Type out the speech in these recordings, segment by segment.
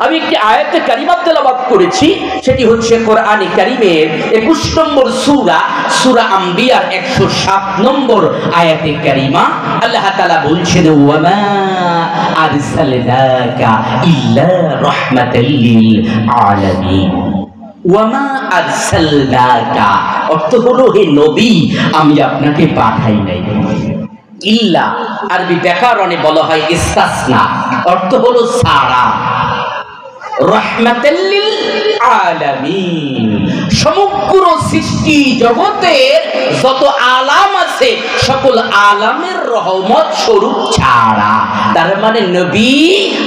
আমি একটি আয়াতে কারিমা তেলাওয়াত করেছি, সেটি হচ্ছে কোরআনে কারিমের 21 নম্বর সূরা, সূরা আম্বিয়ার 107 নম্বর আয়াতে কারিমা। আল্লাহ তাআলা বলছেন, ওয়ামা আরসালনাকা ইল্লা রাহমাতাল লিল আলামিন। ওয়ামা আরসালনাকা অর্থ হলো, হে নবী, আমি আপনাকে পাঠাই নাই। ইল্লা আরবি ব্যাকরণে বলা হয় ইস্তাসনা, অর্থ হলো সারা। রাহমাতাল লিল আলামিন, সমগ্র সৃষ্টি জগতের যত আলাম আছে সকল আলামের রহমত স্বরূপ ছাড়া। তার মানে নবী,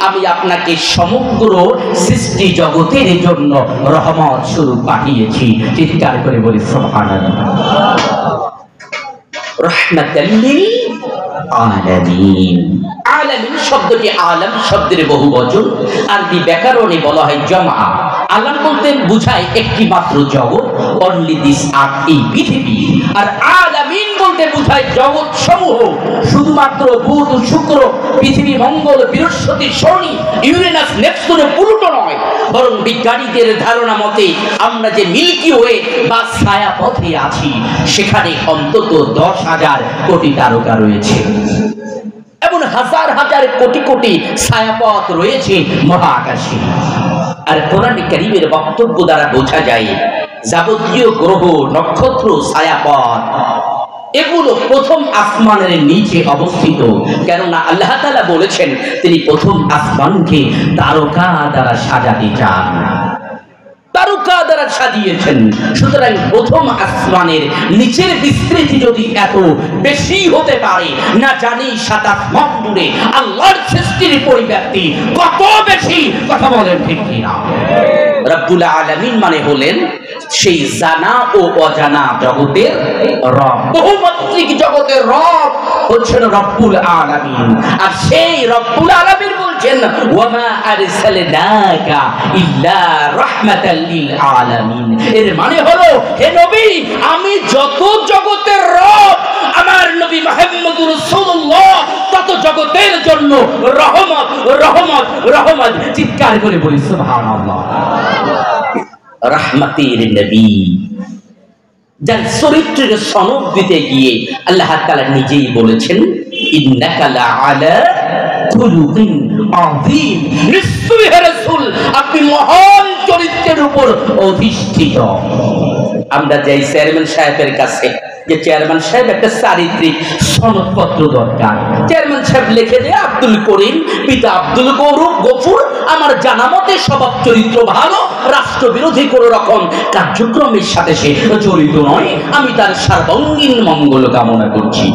আমি আপনাকে সমগ্র সৃষ্টি জগতের জন্য রহমত স্বরূপ পাঠিয়েছি। চিৎকার করে বলি সুবহানাল্লাহ। রাহমাতাল লিল আলামিন। আলামিন শব্দটি আলাম শব্দের বহুবচন, আরবি ব্যাকরণে বলা হয় জমা। আলাম বলতে বোঝায় একটি মাত্র জগৎ, অনলি দিস আর্থ, এই পৃথিবী। আর আলামিন বলতে বোঝায় জগৎ সমূহ, শুধুমাত্র বুধ, শুক্র, পৃথিবী, মঙ্গল, বৃহস্পতি, শনি, ইউরেনাস, নেপচুন, প্লুটো নয়, বরং বিজ্ঞানীদের ধারণা মতে আমরা যে মিল্কি ওয়ে বা ছায়াপথে আছি, সেখানে অন্তত 10,000 কোটি তারকা রয়েছে, এমন হাজার হাজার কোটি কোটি ছায়াপথ রয়েছে মহাকাশে। আর কোরআন কারীমের বক্তব্য দ্বারা বোঝা যায়, যাবতীয় গ্রহ, নক্ষত্র, ছায়াপথ এগুলো প্রথম আসমানের নিচে অবস্থিত। কেননা আল্লাহ তাআলা বলেছেন, তিনি প্রথম আসমানকে তারকা দ্বারা সাজাতে চান, তারকা দ্বারা সাজিয়েছেন। সুতরাং প্রথম আসমানের নিচের বিস্তৃতি যদি এত বেশি হতে পারে, না জানি 7 আসমান জুড়ে আল্লাহর সৃষ্টির পরিব্যাপ্তি কত বেশি, কথা বলেন ঠিক কিনা? রব্বুল আলামিন মানে হলেন সেই জানা ও অজানা জগতের রব, বহুমাত্রিক জগতের রব হচ্ছেন রব্বুল আলামিন। আর সেই রব্বুল আলামিন বলছেন, ওয়ামা আরসালনাকা ইল্লা রাহমাতাল লিল আলামিন। এর মানে হলো, হে নবী, আমি যত জগতের রব, আমার নবী মুহাম্মদুর রাসূলুল্লাহ তত জগতের জন্য রহমত, রহমত, রহমত। চিৎকার করে বলি সুবহানাল্লাহ। রাহমাতের নবী, যার চরিত্রের সনদ দিতে গিয়ে আল্লাহ তাআলা নিজেই বলেছেন, ইন্নাকা লাআলা খুলুকিন আযীম। নিশ্চয়ই হে রাসূল, আপনি মহান চরিত্রের উপর অধিষ্ঠিত। আমরা যাই চেয়ারম্যান সাহেবের কাছে, যে চেয়ারম্যান সাহেব একটা চারিত্রিক সনদপত্র দরকার, চেয়ারম্যান সাহেব লিখে দেয়, আব্দুল করিম পিতা আব্দুল গফুর, আমার জানা মতে স্বভাব চরিত্র ভালো, রাষ্ট্রবিরোধী কোনো রকম কার্যক্রমের সাথে সে জড়িত নয়, আমি তার সার্বাঙ্গীন মঙ্গল কামনা করছি।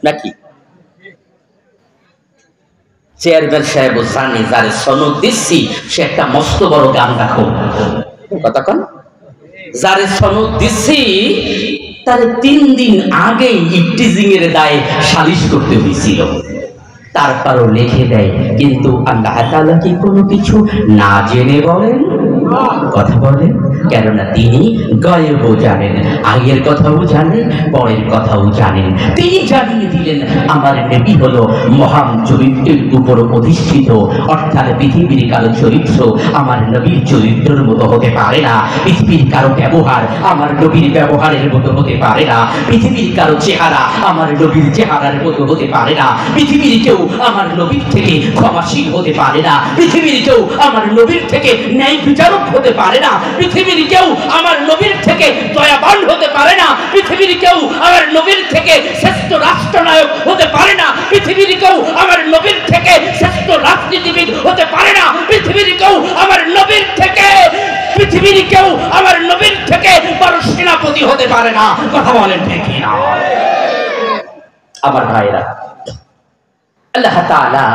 নাকি চেয়ারম্যান সাহেব জানে যার সনদ দিচ্ছি সে একটা মস্ত বড় গান রাখো, কতক্ষণ যারে সনদ দিচ্ছি তার 3 দিন আগেই ইফটিজিং এর দায়ে সালিশ করতে হয়েছিল, তারপরও লিখে দেয়। কিন্তু আল্লাহ তাআলা কি কোনো কিছু না জেনে বলেন? কথা বলেন, কেননা তিনি গায়েবও জানেন, আগের কথাও জানেন, পরের কথাও জানেন। তিনি জানিয়ে দিলেন, আমার নবী হলো মহান চরিত্রের উপর অধিষ্ঠিত, অর্থাৎ পৃথিবীর কারো চরিত্র আমার নবীর চরিত্রের মতো হতে পারে না, পৃথিবীর কারো ব্যবহার আমার নবীর ব্যবহারের মতো হতে পারে না, পৃথিবীর কারো চেহারা আমার নবীর চেহারার মতো হতে পারে না, পৃথিবীর কেউ আমার নবীর থেকে ক্ষমাশীল হতে পারে না, পৃথিবীর কেউ আমার নবীর থেকে ন্যায় বিচারক হতে পারে না, পৃথিবীর কেউ আমার নবীর থেকে দয়াবান হতে পারে না, পৃথিবীর কেউ আমার নবীর থেকে শ্রেষ্ঠ রাষ্ট্রনায়ক হতে পারে না, পৃথিবীর কেউ আমার নবীর থেকে শ্রেষ্ঠ রাজনীতিবিদ হতে পারে না, পৃথিবীর কেউ আমার নবীর থেকে বড় সেনাপতি হতে পারে না। কথা বলেন ঠিক না? আমার ভাইরা, আল্লাহ তাআলা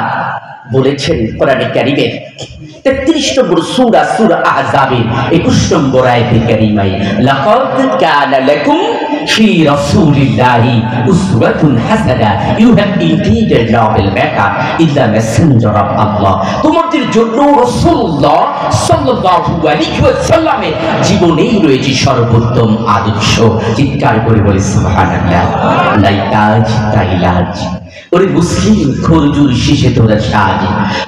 বলেছেন কোরআনে কারীমের 33 নম্বর সূরা, সূরা আহজাবের 21 নম্বর আয়াতে কারীমায়, লাকাদ কানা লাকুম ফি রাসূলিল্লাহি উসওয়াতুন হাসানাহ, you have indeed a loyal baker in the messenger of Allah. তোমাদের জন্য রাসূলুল্লাহ সাল্লাল্লাহু আলাইহি ওয়াসাল্লামের জীবনেই রয়েছে সর্বোত্তম আদর্শ। চিৎকার করে বলে সুবহানাল্লাহ। লাই তাজ তাই লাজ, ওরে মুসলিম খরজুর শিশে তোরা সাজ,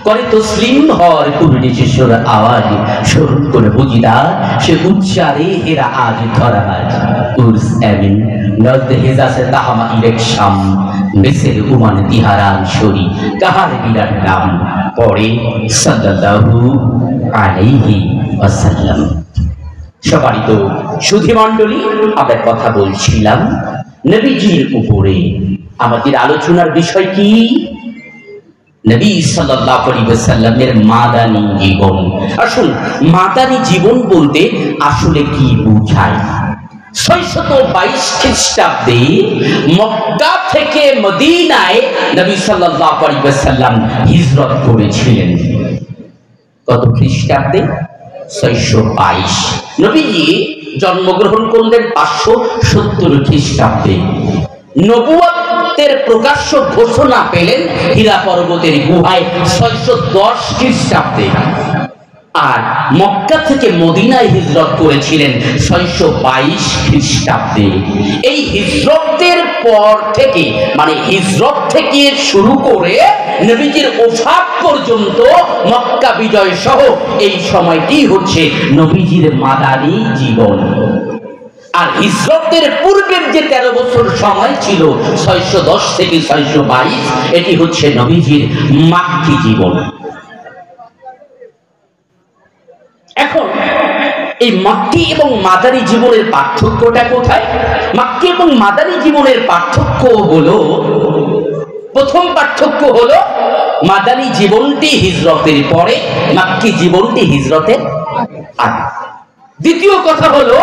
করে তসলিম হয় কুরুনি শিশুর আওয়াজ, স্মরণ করে বুঝিদার সে উচ্চারে হেরা আজ ধরা আজ। উর্স এমিন নজদ হেজাসে তাহামা ইলেকশাম, মেসের উমান তিহারান শরী কাহার বিরাট নাম, পড়ে সাল্লাল্লাহু আলাইহি ওয়াসাল্লাম। সম্মানিত সুধী মণ্ডলী, আমরা কথা বলছিলাম নবীজির উপরে। আমাদের আলোচনার বিষয় কি? নবী সাল্লাল্লাহু আলাইহি ওয়াসাল্লামের মাদানী জীবন। আসুন, মাদানী জীবন বলতে আসলে কি বোঝায়? 622 খ্রিস্টাব্দে মক্কা থেকে মদিনায় নবী সাল্লাল্লাহু আলাইহি ওয়াসাল্লাম হিজরত করেছিলেন। কত খ্রিস্টাব্দে? 622। নবীজি জন্মগ্রহণ করলেন 570 খ্রিস্টাব্দে। নবুয়তের প্রকাশ্য ঘোষণা পেলেন হীরা পর্বতের গুহায় 610 খ্রিস্টাব্দে। আর মক্কা থেকে মদিনায় হিজরত করেছিলেন 622 খ্রিস্টাব্দে। এই হিজরতের পর থেকে, মানে হিজরত থেকে শুরু করে নবীজির ওফাত পর্যন্ত মক্কা বিজয় সহ এই সময়টি হচ্ছে নবীজির মাদানী জীবন। আর হিজরতের পূর্বের যে 13 বছর সময় ছিল 610 থেকে 622, এটি হচ্ছে নবীজির মাক্কি জীবন। এখন এই মাক্কি এবং মাদানী জীবনের পার্থক্যটা কোথায়? মাক্কি এবং মাদানী জীবনের পার্থক্য হলো, প্রথম পার্থক্য হলো মাদানী জীবনটি হিজরতের পরে, মাক্কি জীবনটি হিজরতের আগে। দ্বিতীয় কথা হলো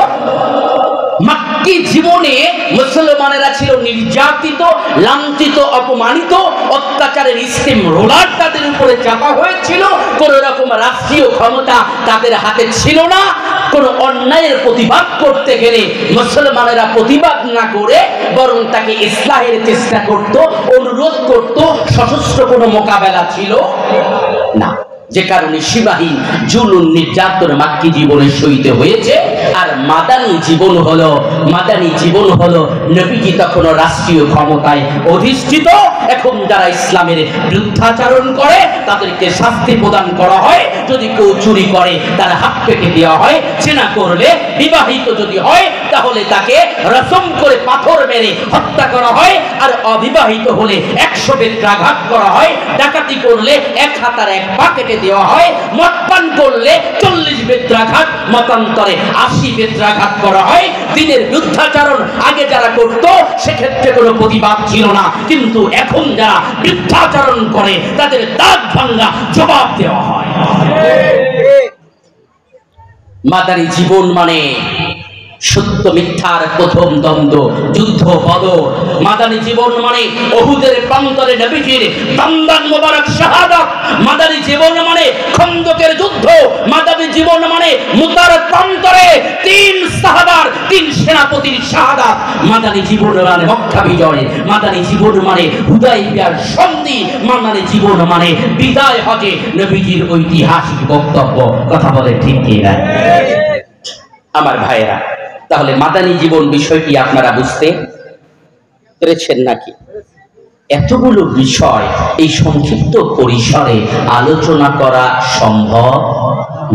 মাক্কি জীবনে মুসলমানেরা ছিল নির্যাতিত, লাঞ্ছিত, অপমানিত, অত্যাচারের স্টিম রোলার তাদের উপরে চাপা হয়েছিল। কোন রকম রাষ্ট্রীয় ক্ষমতা তাদের হাতে ছিল না। কোন অন্যায়ের প্রতিবাদ করতে গেলে মুসলমানেরা প্রতিবাদ না করে বরং তাকে ইসলাহের চেষ্টা করত, অনুরোধ করত, সশস্ত্র কোনো মোকাবেলা ছিল না। যে কারণে সীমাহীন জুলুম নির্যাতন মাক্কি জীবনে সইতে হয়েছে। আর মাদানী জীবন হলো নবীজি তখন রাষ্ট্রীয় ক্ষমতায় অধিষ্ঠিত। এখন যারা ইসলামের বিরুদ্ধাচরণ করে তাদেরকে শাস্তি প্রদান করা হয়। যদি কেউ চুরি করে তার হাত কেটে দেওয়া হয়। চেনা করলে, বিবাহিত যদি হয় তাহলে তাকে রসম করে পাথর মেরে হত্যা করা হয়। আর অবিবাহিত হলে 100 বেত্রাঘাত করা হয়। ডাকাতি করলে 1 হাত আর 1 পা কেটে দেওয়া হয়। মদপান করলে 40 বেত্রাঘাত, মতান্তরে 80 বেত্রাঘাত করা হয়। দিনের বিরুদ্ধাচরণ আগে যারা করত সেক্ষেত্রে কোনো প্রতিবাদ ছিল না, কিন্তু এখন যারা বিরুদ্ধাচরণ করে তাদের দাঁত ভাঙা জবাব দেওয়া হয়। মাদানী জীবন মানে সত্য মিথ্যার প্রথম দ্বন্দ্ব, যুদ্ধ বদর। মাদানী জীবন মানে উহুদের প্রান্তরে নবীজির দমদান মোবারক শাহাদাত। মাদানী জীবন মানে খন্দকের যুদ্ধ। মাদানী জীবন মানে মুতার প্রান্তরে 3 সাহাবার, 3 সেনাপতির শাহাদাত। মাদানী জীবন মানে মক্কা বিজয়। মাদানী জীবন মানে হুদাইবিয়ার সন্ধি। মাদানী জীবন মানে বিদায় হজে নবীজির ঐতিহাসিক বক্তব্য। কথা বলে ঠিক কি না আমার ভাইয়েরা? তাহলে মাদানী জীবন বিষয়টি আপনারা বুঝতে পেরেছেন নাকি? এতগুলো বিষয় এই সংক্ষিপ্ত পরিসরে আলোচনা করা সম্ভব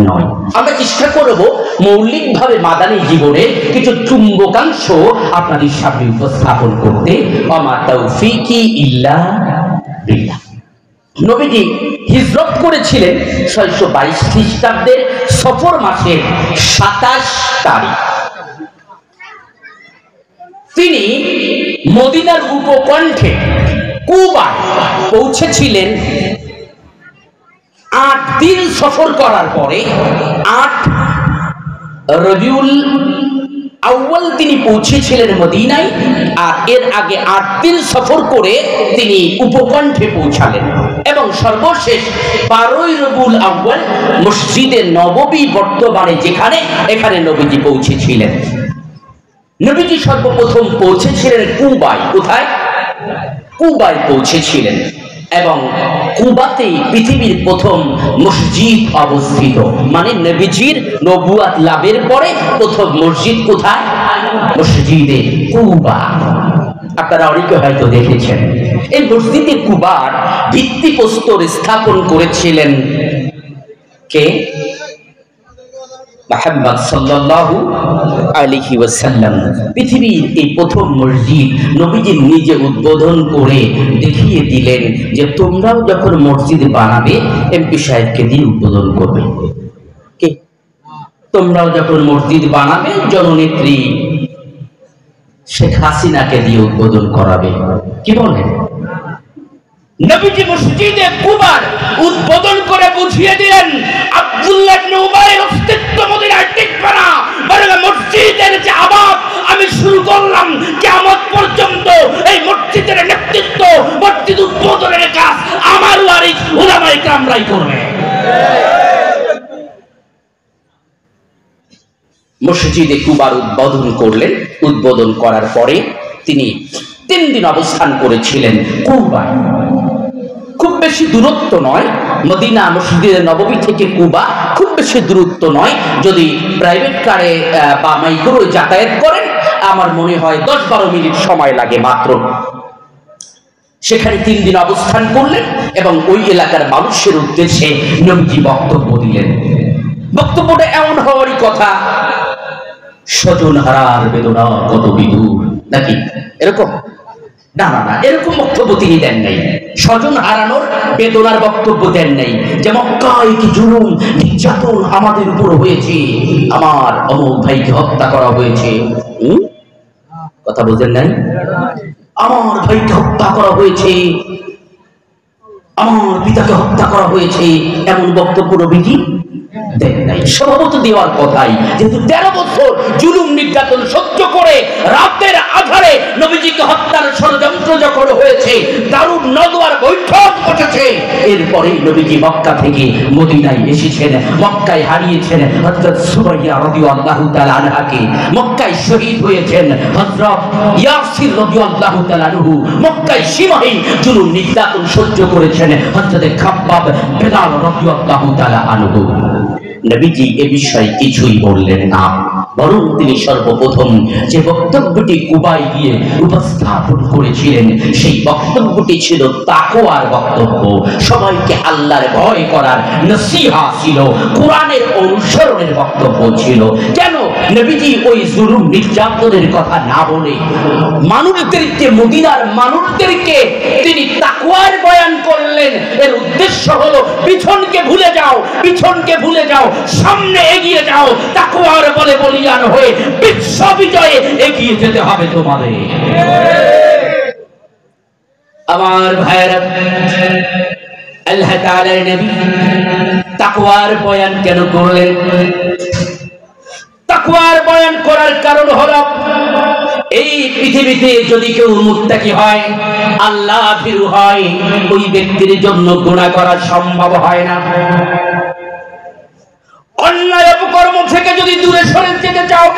নয়। আমরা চেষ্টা করব মৌলিকভাবে মাদানী জীবনের কিছু চুম্বকাংশ আপনাদের সামনে উপস্থাপন করতে। ওমা তাওফীকি ইল্লা বিল্লাহ। নবীজি হিজরত করেছিলেন 622 খ্রিস্টাব্দের সফর মাসের 27 তারিখ। তিনি মদিনার উপকণ্ঠে কুবায় পৌঁছেছিলেন 8 দিন সফর করার পরে। 8 রবিউল আউয়াল তিনি পৌঁছেছিলেন মদিনায়। আর এর আগে 8 দিন সফর করে তিনি উপকণ্ঠে পৌঁছালেন এবং সর্বশেষ 12 রবিউল আউয়াল মসজিদে নববী বর্তমানে যেখানে, এখানে নবীজি পৌঁছেছিলেন। নবীজি সর্বপ্রথম পৌঁছেছিলেন কুবায়। কোথায়? কুবায় পৌঁছেছিলেন, এবং কুবাতেই পৃথিবীর প্রথম মসজিদ অবস্থিত। মানে নবীজির নবুয়াত লাভের পরে প্রথম মসজিদ কোথায়? মসজিদে কুবা। আপনারা অনেকে হয়তো দেখেছেন। এই মসজিদে কুবার ভিত্তিপ্রস্তর স্থাপন করেছিলেন কে? মুহাম্মদ সাল্লাল্লাহু আলাইহি ওয়াসাল্লাম। পৃথিবীর এই প্রথম মসজিদ নবীজি নিজে উদ্বোধন করে দেখিয়ে দিলেন যে তোমরাও যখন মসজিদ বানাবে এমপি সাহেবকে দিয়ে উদ্বোধন করবে। কে? তোমরাও যখন মসজিদ বানাবে জননেত্রী শেখ হাসিনাকে দিয়ে উদ্বোধন করাবে। কি বলেন? নবীজি মসজিদে কুবার উদ্বোধন করে বুঝিয়ে দিলেন আব্দুল্লাহ ইবনে উবাইয়ের অস্তিত্ব মদিনায় টিকবে না, বরং মসজিদের যে আবাদ আমি শুরু করলাম কিয়ামত পর্যন্ত এই মসজিদের নেতৃত্ব, মসজিদ উদ্বোধনের কাজ আমার ওয়ারিস উলামায়ে কেরামরাই করবে। মসজিদে কুবার উদ্বোধন করলেন। উদ্বোধন করার পরে তিনি 3 দিন অবস্থান করেছিলেন কুবায়। খুব বেশি দূরত্ব নয়, মদিনা মসজিদে নববী থেকে কুবা খুব বেশি দূরত্ব নয়। যদি প্রাইভেট কারে বা মাইক্রোয় যাতায়াত করেন আমার মনে হয় 10-12 মিনিট সময় লাগে মাত্র। সেখানে 3 দিন অবস্থান করলেন এবং ওই এলাকার মানুষের উদ্দেশ্যে নবীজি বক্তব্য দিলেন। বক্তব্যটা এমন হওয়ারই কথা, স্বজন হারার বেদনা কত বিদূর, নাকি এরকম? না না না, এরকম বক্তব্য তিনি দেন নাই। স্বজন হারানোর বেদনার বক্তব্য দেন নাই যে মক্কায় কি জুলুম নির্যাতন আমাদের উপর হয়েছে, আমার অমুক ভাইকে হত্যা করা হয়েছে। কথা বুঝেন নাই? আমার ভাইকে হত্যা করা হয়েছে, আমার পিতাকে হত্যা করা হয়েছে, এমন বক্তব্য নবীজি দেন নাই। স্বভাবত দেওয়ার কথাই, যেহেতু 13 বছর জুলুম নির্যাতন সহ্য করে রাতের আধারে নবীজিকে হত্যার ষড়যন্ত্র যখন হয়েছে, দারুন নদওয়ার বৈঠক বসেছে, এরপরে নবীজি মক্কা থেকে মদিনায় এসেছেন। মক্কায় হারিয়েছেন হযরত সুমাইয়া রাদিয়াল্লাহু তাআলা আনহাকে, মক্কায় শহীদ হয়েছেন হযরত ইয়াসির রাদিয়াল্লাহু তাআলা আনহু, মক্কায় সীমাহীন জুলুম নির্যাতন সহ্য করেছেন হযরত খাব্বাব বেলাল রাদিয়াল্লাহু তাআলা আনহু। নবীজি এ বিষয়ে কিছুই বললেন না, বরং তিনি সর্বপ্রথম যে বক্তব্যটি কুবায় গিয়ে উপস্থাপন করেছিলেন সেই বক্তব্যটি ছিল তাকওয়ার বক্তব্য। সবাইকে আল্লাহর ভয় করার নসিহা ছিল, কোরআনের অনুসরণের বক্তব্য ছিল। কেন নবীজি ওই জুলুম নির্যাতনের কথা না বলে মানুষদেরকে, মদিনার মানুষদেরকে তিনি তাকওয়ার বয়ান করলেন? এর উদ্দেশ্য হলো পিছনকে ভুলে যাও, পিছনকে ভুলে যাও, সামনে এগিয়ে যাও, তাকওয়ার বলে বলিয়ান হয়ে বিশ্ব বিজয়ে এগিয়ে যেতে হবে তোমাদের। আমার ভাইরা, আল্লাহ তাআলার নবী তাকওয়ার বয়ান কেন করলেন? তাকওয়ার বয়ান করার কারণ হলো এই পৃথিবীতে যদি কেউ মুত্তাকি হয়, আল্লাহ ভীরু হয়, ওই ব্যক্তির জন্য গুনাহ করা সম্ভব হয় না। অন্যায় অপকর্ম থেকে যদি দূরে সরে যেতে চাও,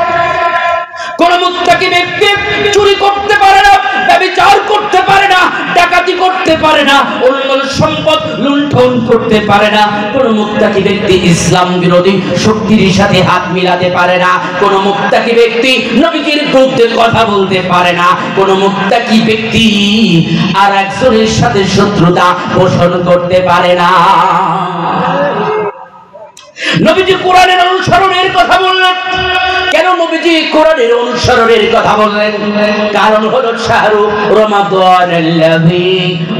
কোন মুত্তাকি ব্যক্তি চুরি করতে পারে না, ব্যভিচার করতে পারে না, ডাকাতি করতে পারে না, অন্যের সম্পদ লুণ্ঠন করতে পারে না। কোন মুত্তাকি ব্যক্তি ইসলাম বিরোধী শক্তির সাথে হাত মিলাতে পারে না। কোন মুত্তাকি ব্যক্তি নবীজির বিরুদ্ধে কথা বলতে পারে না। কোন মুত্তাকি ব্যক্তি আর একজনের সাথে শত্রুতা পোষণ করতে পারে না। নবীজি কোরআনের অনুসরণের কথা বললেন। কেন নবীজি কোরআনের অনুসরণের কথা বললেন? কারণ হলো শাহরু রমাদানাল্লাযী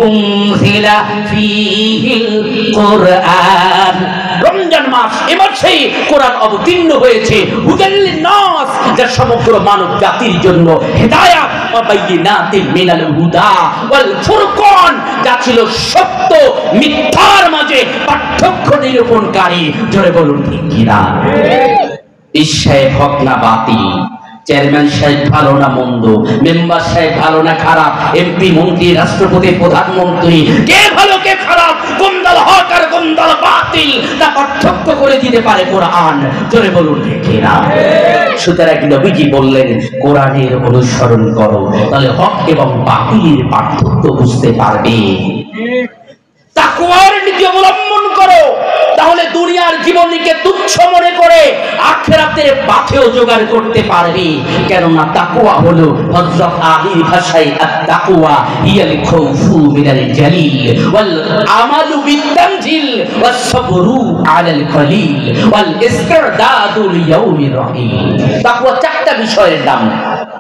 উনজিলা ফীহিল কুরআন, রমজান মাস, এবার সেই কোরআন অবতীর্ণ হয়েছে হুদাল লিন-নাস, যা সমগ্র মানব জাতির জন্য হেদায়েত ওয়া বাইয়িনাতিন মিনাল হুদা ওয়াল ফুরকান, যা ছিল সত্য মিথ্যার মাঝে পার্থক্য নিরূপণকারী। জোরে বলুন ঠিক কিনা? ঈশ্বর হক না বাতিল, চেয়ারম্যান সাহেব ভালো না মন্দ, মেম্বার সাহেব ভালো না খারাপ, এমপি মন্ত্রী রাষ্ট্রপতি প্রধানমন্ত্রী, কে ভালো কে খারাপ, কোন দল হক আর কোন সুন্দর বাতিল তা পার্থক্য করে দিতে পারে কোরআন। জোরে বলুন ঠিক না? সুতরাং নবীজি বললেন কোরআনের অনুসরণ করো, তাহলে হক এবং বাতিলের পার্থক্য বুঝতে পারবে। তাকওয়ার নীতি অবলম্বন করো, তাহলে দুনিয়ার জীবনকে তুচ্ছ মনে করে আখিরাতের পাথেও জোগাড় করতে পারবে। কেননা তাকওয়া হলো হযরত আলীর ভাষায় আত-তাকওয়া হিয়াল খাউফু মিনাল জালিল ওয়াল আমালু বিত-তানজিল ওয়াস সাবরু আলাল কলিল ওয়াল ইসতিরদাদু লিয়াউমির রহিম। তাকওয়া চারটা বিষয়ের নাম।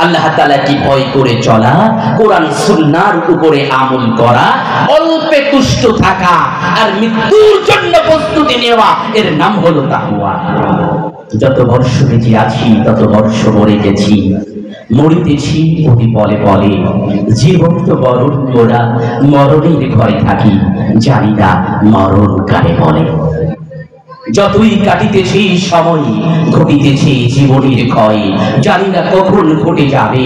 আল্লাহ তাআলাকে ভয় করে চলা, কোরআন সুন্নাহর উপরে আমল করা, অল্পে তুষ্ট থাকা, আর মৃত্যুর জন্য প্রস্তুতি নেওয়া, এর নাম হলো তাকওয়া। যত বর্ষ বেঁচে আছি তত বর্ষ মরে গেছি, মরিতেছি অতি বলে বলে, জীবন তো বরণ মোরা মরণের ঘরে থাকি, জানি না মরণ কারে বলে। যতই কাটিতেছে সময়, ঘটিতেছে জীবনের ক্ষয়, জানি না কখন ঘটে যাবে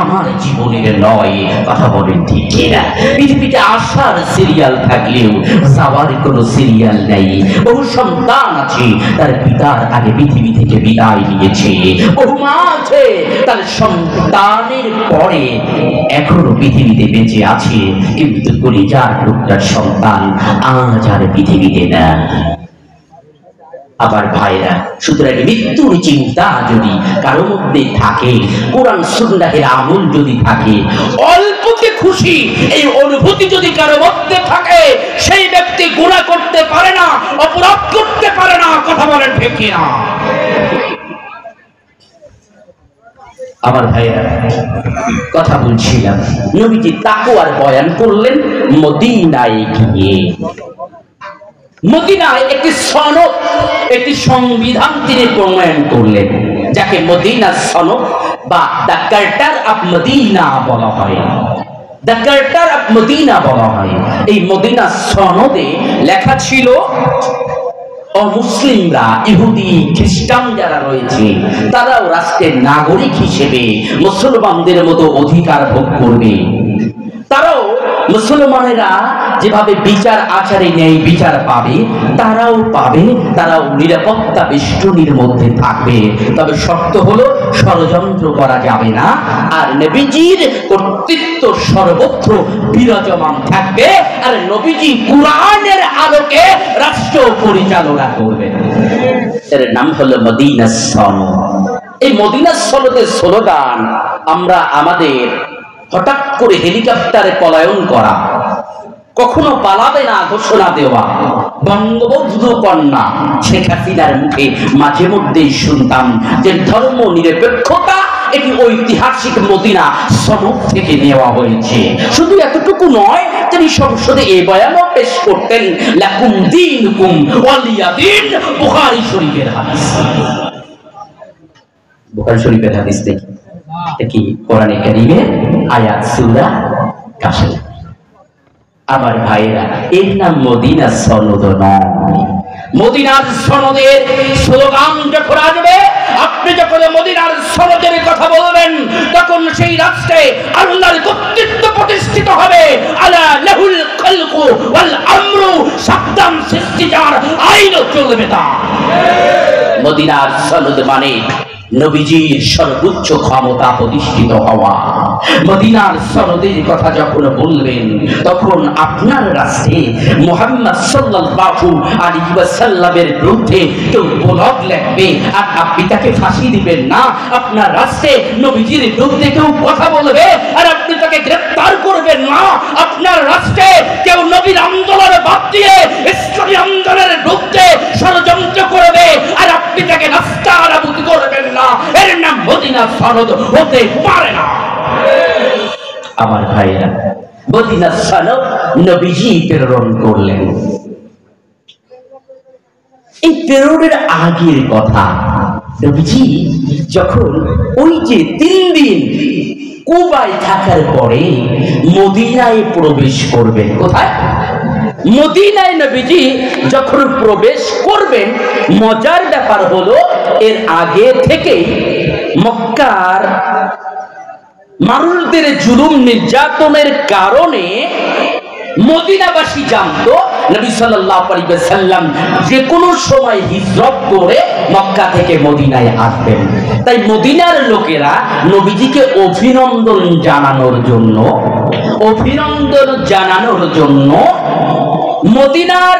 আমার জীবনের নয়। কথা বলেন ঠিক কিনা? পৃথিবীতে আসার সিরিয়াল থাকলেও যাওয়ার কোনো সিরিয়াল নেই। বহু সন্তান আছে তার পিতার আগে পৃথিবী থেকে বিদায় নিয়েছে, বহু মা আছে তার সন্তানের পরে এখনো পৃথিবীতে বেঁচে আছে, কিন্তু কলিজার টুকরার সন্তান আজ আর পৃথিবীতে না। আবার ভাইরা, সুতরাং মৃত্যুর চিন্তা যদি কারো মধ্যে থাকে, কোরআন সুন্নাহের আমল যদি থাকে, অল্পতে খুশি এই অনুভূতি যদি কারো মধ্যে থাকে, সেই ব্যক্তি গুনাহ করতে পারে না, অপরাধ করতে পারে না। কথা বলেন ঠিক না? আমার ভাইরা, কথা বলছিলাম, নবীজি তাকওয়ার বয়ান করলেন মদিনায় গিয়ে। মদিনায় একটি সনদ, একটি সংবিধান তিনি প্রণয়ন করলেন, যাকে মদিনা সনদ বা দ্য চার্টার অফ মদিনা বলা হয়। দ্য চার্টার অফ মদিনা বলা হয়। এই মদিনা সনদে লেখা ছিল অমুসলিমরা, ইহুদি খ্রিস্টান যারা রয়েছে, তারাও রাষ্ট্রের নাগরিক হিসেবে মুসলমানদের মতো অধিকার ভোগ করবে। তারাও মুসলমানেরা যেভাবে বিচার আচারে ন্যায় বিচার পাবে, তারাও পাবে, তারাও নিরাপত্তা বেষ্টনীর মধ্যে থাকবে। তবে শর্ত হলো ষড়যন্ত্র করা যাবে না, আর নবীজির কর্তৃত্ব সর্বত্র বিরাজমান থাকবে, আর নবীজি কুরআনের আলোকে রাষ্ট্র পরিচালনা করবেন। এর নাম হলো মদিনা সনদ। এই মদিনা সনদের স্লোগান আমরা আমাদের হঠাৎ করে হেলিকপ্টারে পলায়ন করা, কখনো পালাবে না ঘোষণা দেওয়া, বঙ্গবন্ধু কন্যা শেখ হাসিনার মুখে মাঝে মধ্যেই শুনতাম যে ধর্ম নিরপেক্ষতা এটি ঐতিহাসিক মদিনা সনদ থেকে নেওয়া হয়েছে। শুধু এতটুকু নয়, তিনি সংসদে এই বয়ানও পেশ করতেন, লাকুম দীনুকুম ওয়ালিয়া দীন। বুখারী শরীফের হাদিস। বুখারী শরীফের হাদিস দেখি, কি কোরআনে কারীমের আয়াত সূরা কাফির। আমার ভাইরা, এর নাম মদিনা সনদ নয়। মদিনার সনদের স্লোগান যখন আসবে, আপনি যখন মদিনার সনদের কথা বলবেন, তখন সেই রাষ্ট্রে আল্লাহর কর্তৃত্ব প্রতিষ্ঠিত হবে। আলা লাহুল খালকু ওয়াল আমরু, সাবধান সৃষ্টি যার, আইনও চলবে তা। মদিনার সনদ মানে নবীজির সর্বোচ্চ ক্ষমতা প্রতিষ্ঠিত হওয়া। মদিনার সনদের কথা যখন বলবেন, তখন আপনার রাষ্ট্রে মুহাম্মদ সাল্লাল্লাহু আলাইহি ওয়াসাল্লামের বিরুদ্ধে কেউ ব্লগ লিখবে আর আপনি তাকে ফাঁসি দিবেন না। আপনার রাষ্ট্রে নবীজির বিরুদ্ধে কেউ কথা বলবে আর আপনি তাকে গ্রেফতার করবেন না। আপনার রাষ্ট্রে কেউ নবীর আন্দোলন বাদ দিয়ে ইসলামী আন্দোলনের বিরুদ্ধে ষড়যন্ত্র করবে আর আপনি তাকে রাস্তানাবুদ করবেন না। এর নাম মদিনা সনদ হতে পারে না। আমার ভাইরা, মদিনা সনদ নবীজি প্রেরণ করলেন। এই প্রেরণের আগের কথা, নবীজি যখন ওই যে 3 দিন কুবায় থাকার পরে মদিনায় প্রবেশ করবেন। কোথায়? মদিনায় নবীজি যখন প্রবেশ করবেন, মজার ব্যাপার হলো এর আগে থেকেই মক্কার মানুষদের জুলুম নির্যাতনের কারণে মদিনাবাসী জানতো নবী সাল্লাল্লাহু আলাইহি ওয়াসাল্লাম যে কোনো সময় হিজরত করে মক্কা থেকে মদিনায় আসবেন। তাই মদিনার লোকেরা নবীজিকে অভিনন্দন জানানোর জন্য মদিনার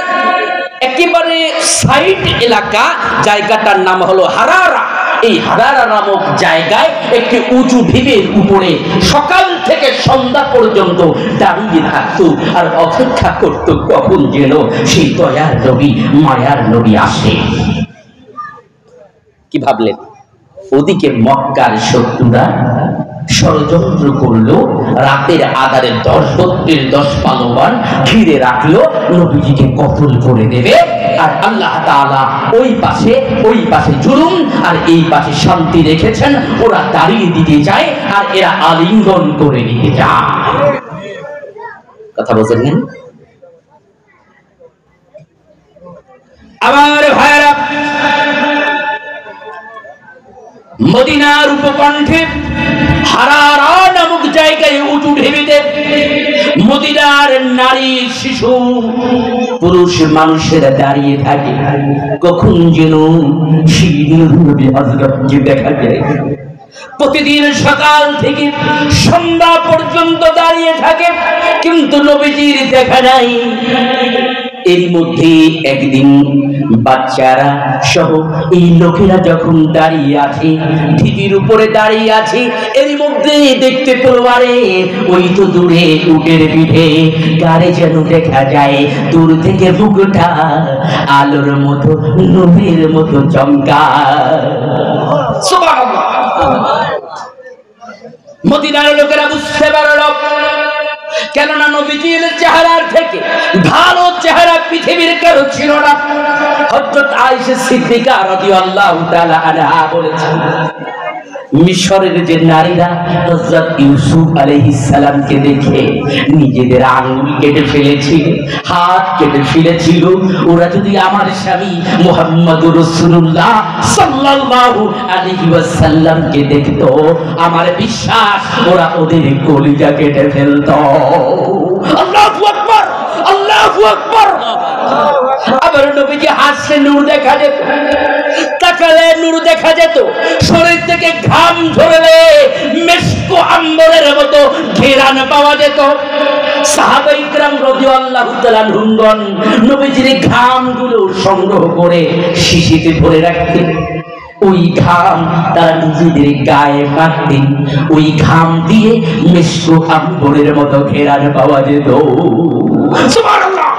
একেবারে সাইড এলাকা, জায়গাটার নাম হলো হারারা। এই হারারা নামক জায়গায় একটি উঁচু ঢিবির উপরে সকাল থেকে সন্ধ্যা পর্যন্ত দাঁড়িয়ে থাকতো আর অপেক্ষা করতো কখন যেন সেই দয়ার নবী, মায়ার নবী আসে। কি ভাবলেন? ওদিকে মক্কার শত্রুরা ষড়যন্ত্র করলো, রাতের আধারে 10 গোত্রের 10 পালোয়ান ঘিরে রাখলো, নবীজিকে কতল করে দেবে। আর আল্লাহ তাআলা ওই পাশে জুলুম আর এই পাশে শান্তি রেখেছেন। ওরা দাঁড়িয়ে দিতে যায় আর এরা আলিঙ্গন করে নিতে যায়। কথা বলছেন না? আমার ভাইরা, মদিনার উপকণ্ঠে হারারা নামক জায়গায় উঁচু ঢিবিতে মদিনার নারী, শিশু, পুরুষ মানুষেরা দাঁড়িয়ে থাকে। কখন যেন নবী হযরতকে দেখা যায়। প্রতিদিন সকাল থেকে সন্ধ্যা পর্যন্ত দাঁড়িয়ে থাকে, কিন্তু নবীজির দেখা নাই। এর মধ্যে একদিন বাচ্চারা সহ এই লোকেরা যখন দাঁড়িয়ে আছে, ঢিবির উপরে দাঁড়িয়ে আছে, এর মধ্যে দেখতে পেল আরে ওই তো দূরে উটের পিঠে গাড়ি যেন দেখা যায়। দূর থেকে বুকটা আলোর মতো, নূরের মতো চমকায়। সুবহানাল্লাহ। মদিনার লোকেরা বুঝতে পারল, কেননা নবীজির চেহারার থেকে ভালো চেহারা পৃথিবীর কারো ছিল না। হযরত আয়েশা সিদ্দিকা রাদিয়াল্লাহু তাআলা আনহা বলেছেন, মিশরের যে নারীরা হযরত ইউসুফ আলাইহিস সালামকে দেখে নিজেদের আঙ্গুল কেটে ফেলেছিল, হাত কেটে ফেলেছিল, ওরা যদি আমার স্বামী মুহাম্মদুর রাসূলুল্লাহ সাল্লাল্লাহু আলাইহি ওয়াসাল্লামকে দেখতো, আমার বিশ্বাস ওরা ওদের কলিজা কেটে ফেলতো। আল্লাহু আকবার, আল্লাহু আকবার। আবার নবীজি হাসলে নূর দেখা যেত, তাকালে নূর দেখা যেত, শরীর থেকে ঘাম ঝরলে মেশক আম্বরের মতো ঘেরান পাওয়া যেত। সাহাবায়ে কিরাম রাদিয়াল্লাহু তাআলা আনহুম নবীজির ঘামগুলো সংগ্রহ করে শিশিতে ভরে রাখতেন। ওই ঘাম তারা নিজেদের গায়ে মাখতেন, ওই ঘাম দিয়ে মেশক আম্বরের মতো ঘেরান পাওয়া যেত। সুবহানাল্লাহ।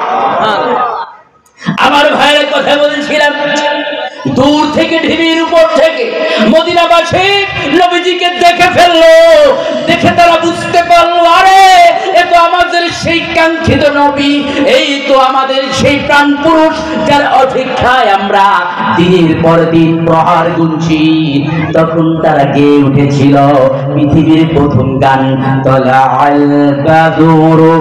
আমার ভাইয়ের কথা বলছিলাম, দূর থেকে ঢিবির উপর থেকে মদিনাবাসী নবীজিকে দেখে ফেললো। দেখে তারা বুঝতে পারলো, আরে এ তো আমাদের সেই কাঙ্ক্ষিত নবী, এই তো আমাদের সেই প্রাণ পুরুষ, যার অপেক্ষায় আমরা দিনের পর দিন প্রহার গুনছি। তখন তারা গেয়ে উঠেছিল পৃথিবীর প্রথম গান, তলাআল বাদরু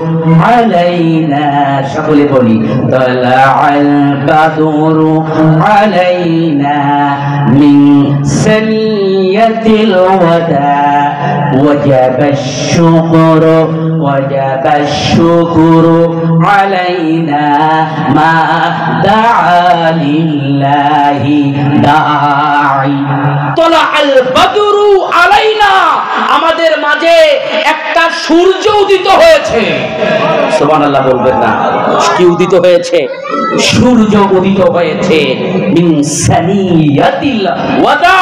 আলাইনা। সকলে বলি, তলাআল বাদরু আলাইনা মিন সানিয়াতিল ওয়াদা ওয়াজাবা আশ-শুকরু ওয়াজাবা আশ-শুকরু আলাইনা মা দাআ লিল্লাহি দাঈ। তলাআল বাদরু আলাইনা, আমাদের মাঝে একটা সূর্য উদিত হয়েছে। সুবহানাল্লাহ বলবেন না? কি উদিত হয়েছে? সূর্য উদিত হয়েছে। মিন সানিয়াতিল ওয়াদা,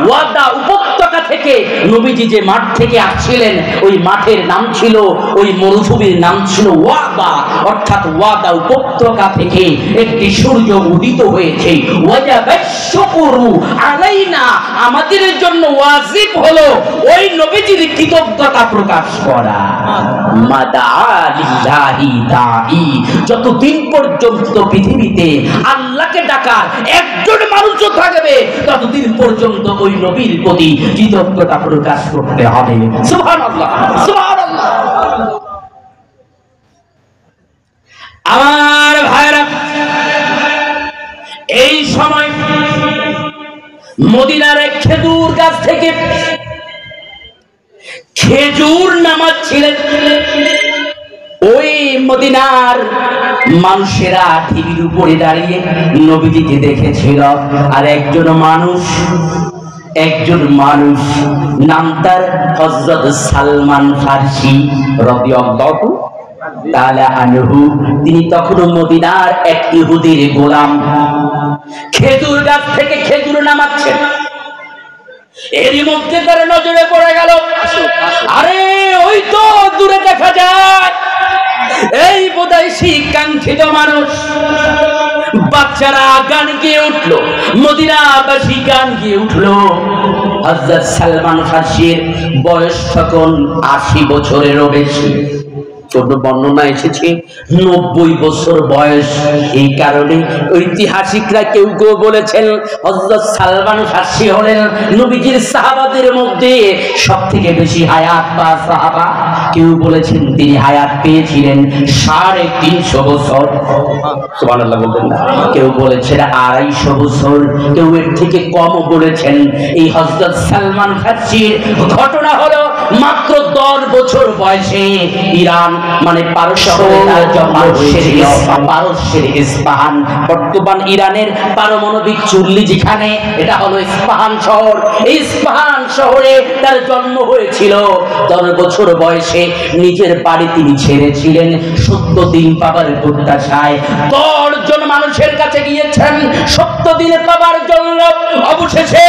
ওয়াদা উপত্যকা থেকে নবীজি যে মাঠ থেকে আসছিলেন, ওই মাঠের নাম ছিল, ওই মরুভূমির নাম ছিল ওয়াদা, অর্থাৎ ওয়াদা উপত্যকা থেকে একটি সূর্য উদিত হয়েছে। ওয়াজাবাশ শুকরু আলাইনা, আমাদের জন্য ওয়াজিব হলো ওই নবীজির কৃতজ্ঞতা প্রকাশ করা। মাদা লিল্লাহি দাঈ, যতদিন পর্যন্ত পৃথিবীতে আল্লাহকে ডাকার একজন মানুষও থাকবে, ততদিন পর্যন্ত ওই নবীর প্রতি কৃতজ্ঞতা প্রকাশ করতে হবে। সুবহানাল্লাহ, সুবহানাল্লাহ। আমার ভাইরা, এই সময় মদিনার এক খেজুর গাছ থেকে খেজুর নামাচ্ছিলেন। ওই মদিনার মানুষেরা ঢিবির উপরে দাঁড়িয়ে নবীজিকে দেখেছিল। আর একজন মানুষ নাম তার হযরত সালমান ফারসি রাদিয়াল্লাহু তাআলা আনহু। তিনি তখন মদিনার এক ইহুদির গোলাম, খেজুর গাছ থেকে খেজুর নামাচ্ছেন। এরই মধ্যে তার নজরে পড়ে গেল, আরে ওই তো দূরে দেখা যায় এই বোধহয় সেই কাঙ্ক্ষিত মানুষ। বাচ্চারা গান গিয়ে উঠল, মদিনাবাসী গান গিয়ে উঠল। হযরত সালমান ফারসির বয়স তখন ৮০ বছরেরও বেশি। ছোট বর্ণনা এসেছে ৯০ বছর বয়স। এই কারণে ঐতিহাসিকরা কেউ কেউ বলেছেন হযরত সালমান ফারসি হলেন নবীজির সাহাবাদের মধ্যে সবথেকে বেশি হায়াত পাওয়া সাহাবা। কেউ বলেছেন তিনি হায়াত পেয়েছিলেন ৩৫০ বছর, সুবহানাল্লাহ বলবেন না। কেউ বলেছেন ২৫০ বছর, কেউ এর থেকে কম বলেছেন। এই হযরত সালমান ফারসির ঘটনা হলো মাত্র ১০ বছর বয়সে ইরান মানে পারস্যের ইস্পাহান, বর্তমান ইরানের পারমাণবিক চুল্লি যেখানে, এটা হলো ইস্পাহান শহর। এই ইস্পাহান শহরে তার জন্ম হয়েছিল। ১০ বছর বয়সে নিজের বাড়ি তিনি ছেড়েছিলেন সত্য দিন পাবার প্রত্যাশায়। ১০ জন মানুষের কাছে গিয়েছেন সত্য দিন পাবার জন্য। অবশেষে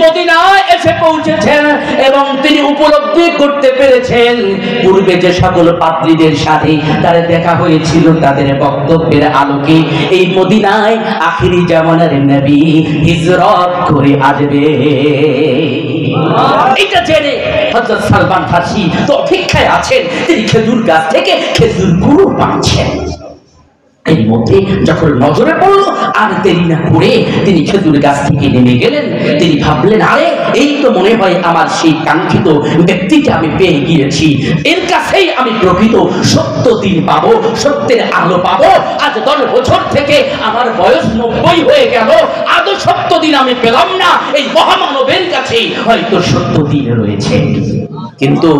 মদিনায় এসে পৌঁছেছেন এবং তিনি উপলব্ধি করতে পেরেছেন পূর্বে যে সকল পাত্রীদের সাথে তার দেখা হয়েছিল তাদের বক্তব্যের আলোকে এই মদিনায় আখিরি জামানার নবী হিজরত করে আসবে। এটা জেনে হযরত সালমান ফারসি তো অপেক্ষায় আছেন, তিনি খেজুর গাছ থেকে খেজুর গুলো পাচ্ছেন। এর মধ্যে যখন নজরে পড়ল আর দেরি না করে তিনি খেজুর গাছ থেকে নেমে গেলেন। তিনি ভাবলেন, আরে এই তো মনে হয় আমার সেই কাঙ্ক্ষিত ব্যক্তিকে আমি পেয়ে গিয়েছি। এর কাছেই আমি প্রকৃত সত্য দিন পাবো, সত্যের আলো পাবো। আজ ১০ বছর থেকে আমার বয়স ৯০ হয়ে গেল, আজও সত্য দিন আমি পেলাম না। এই মহামানবের কাছেই হয়তো সত্য দিন রয়েছে। কিন্তু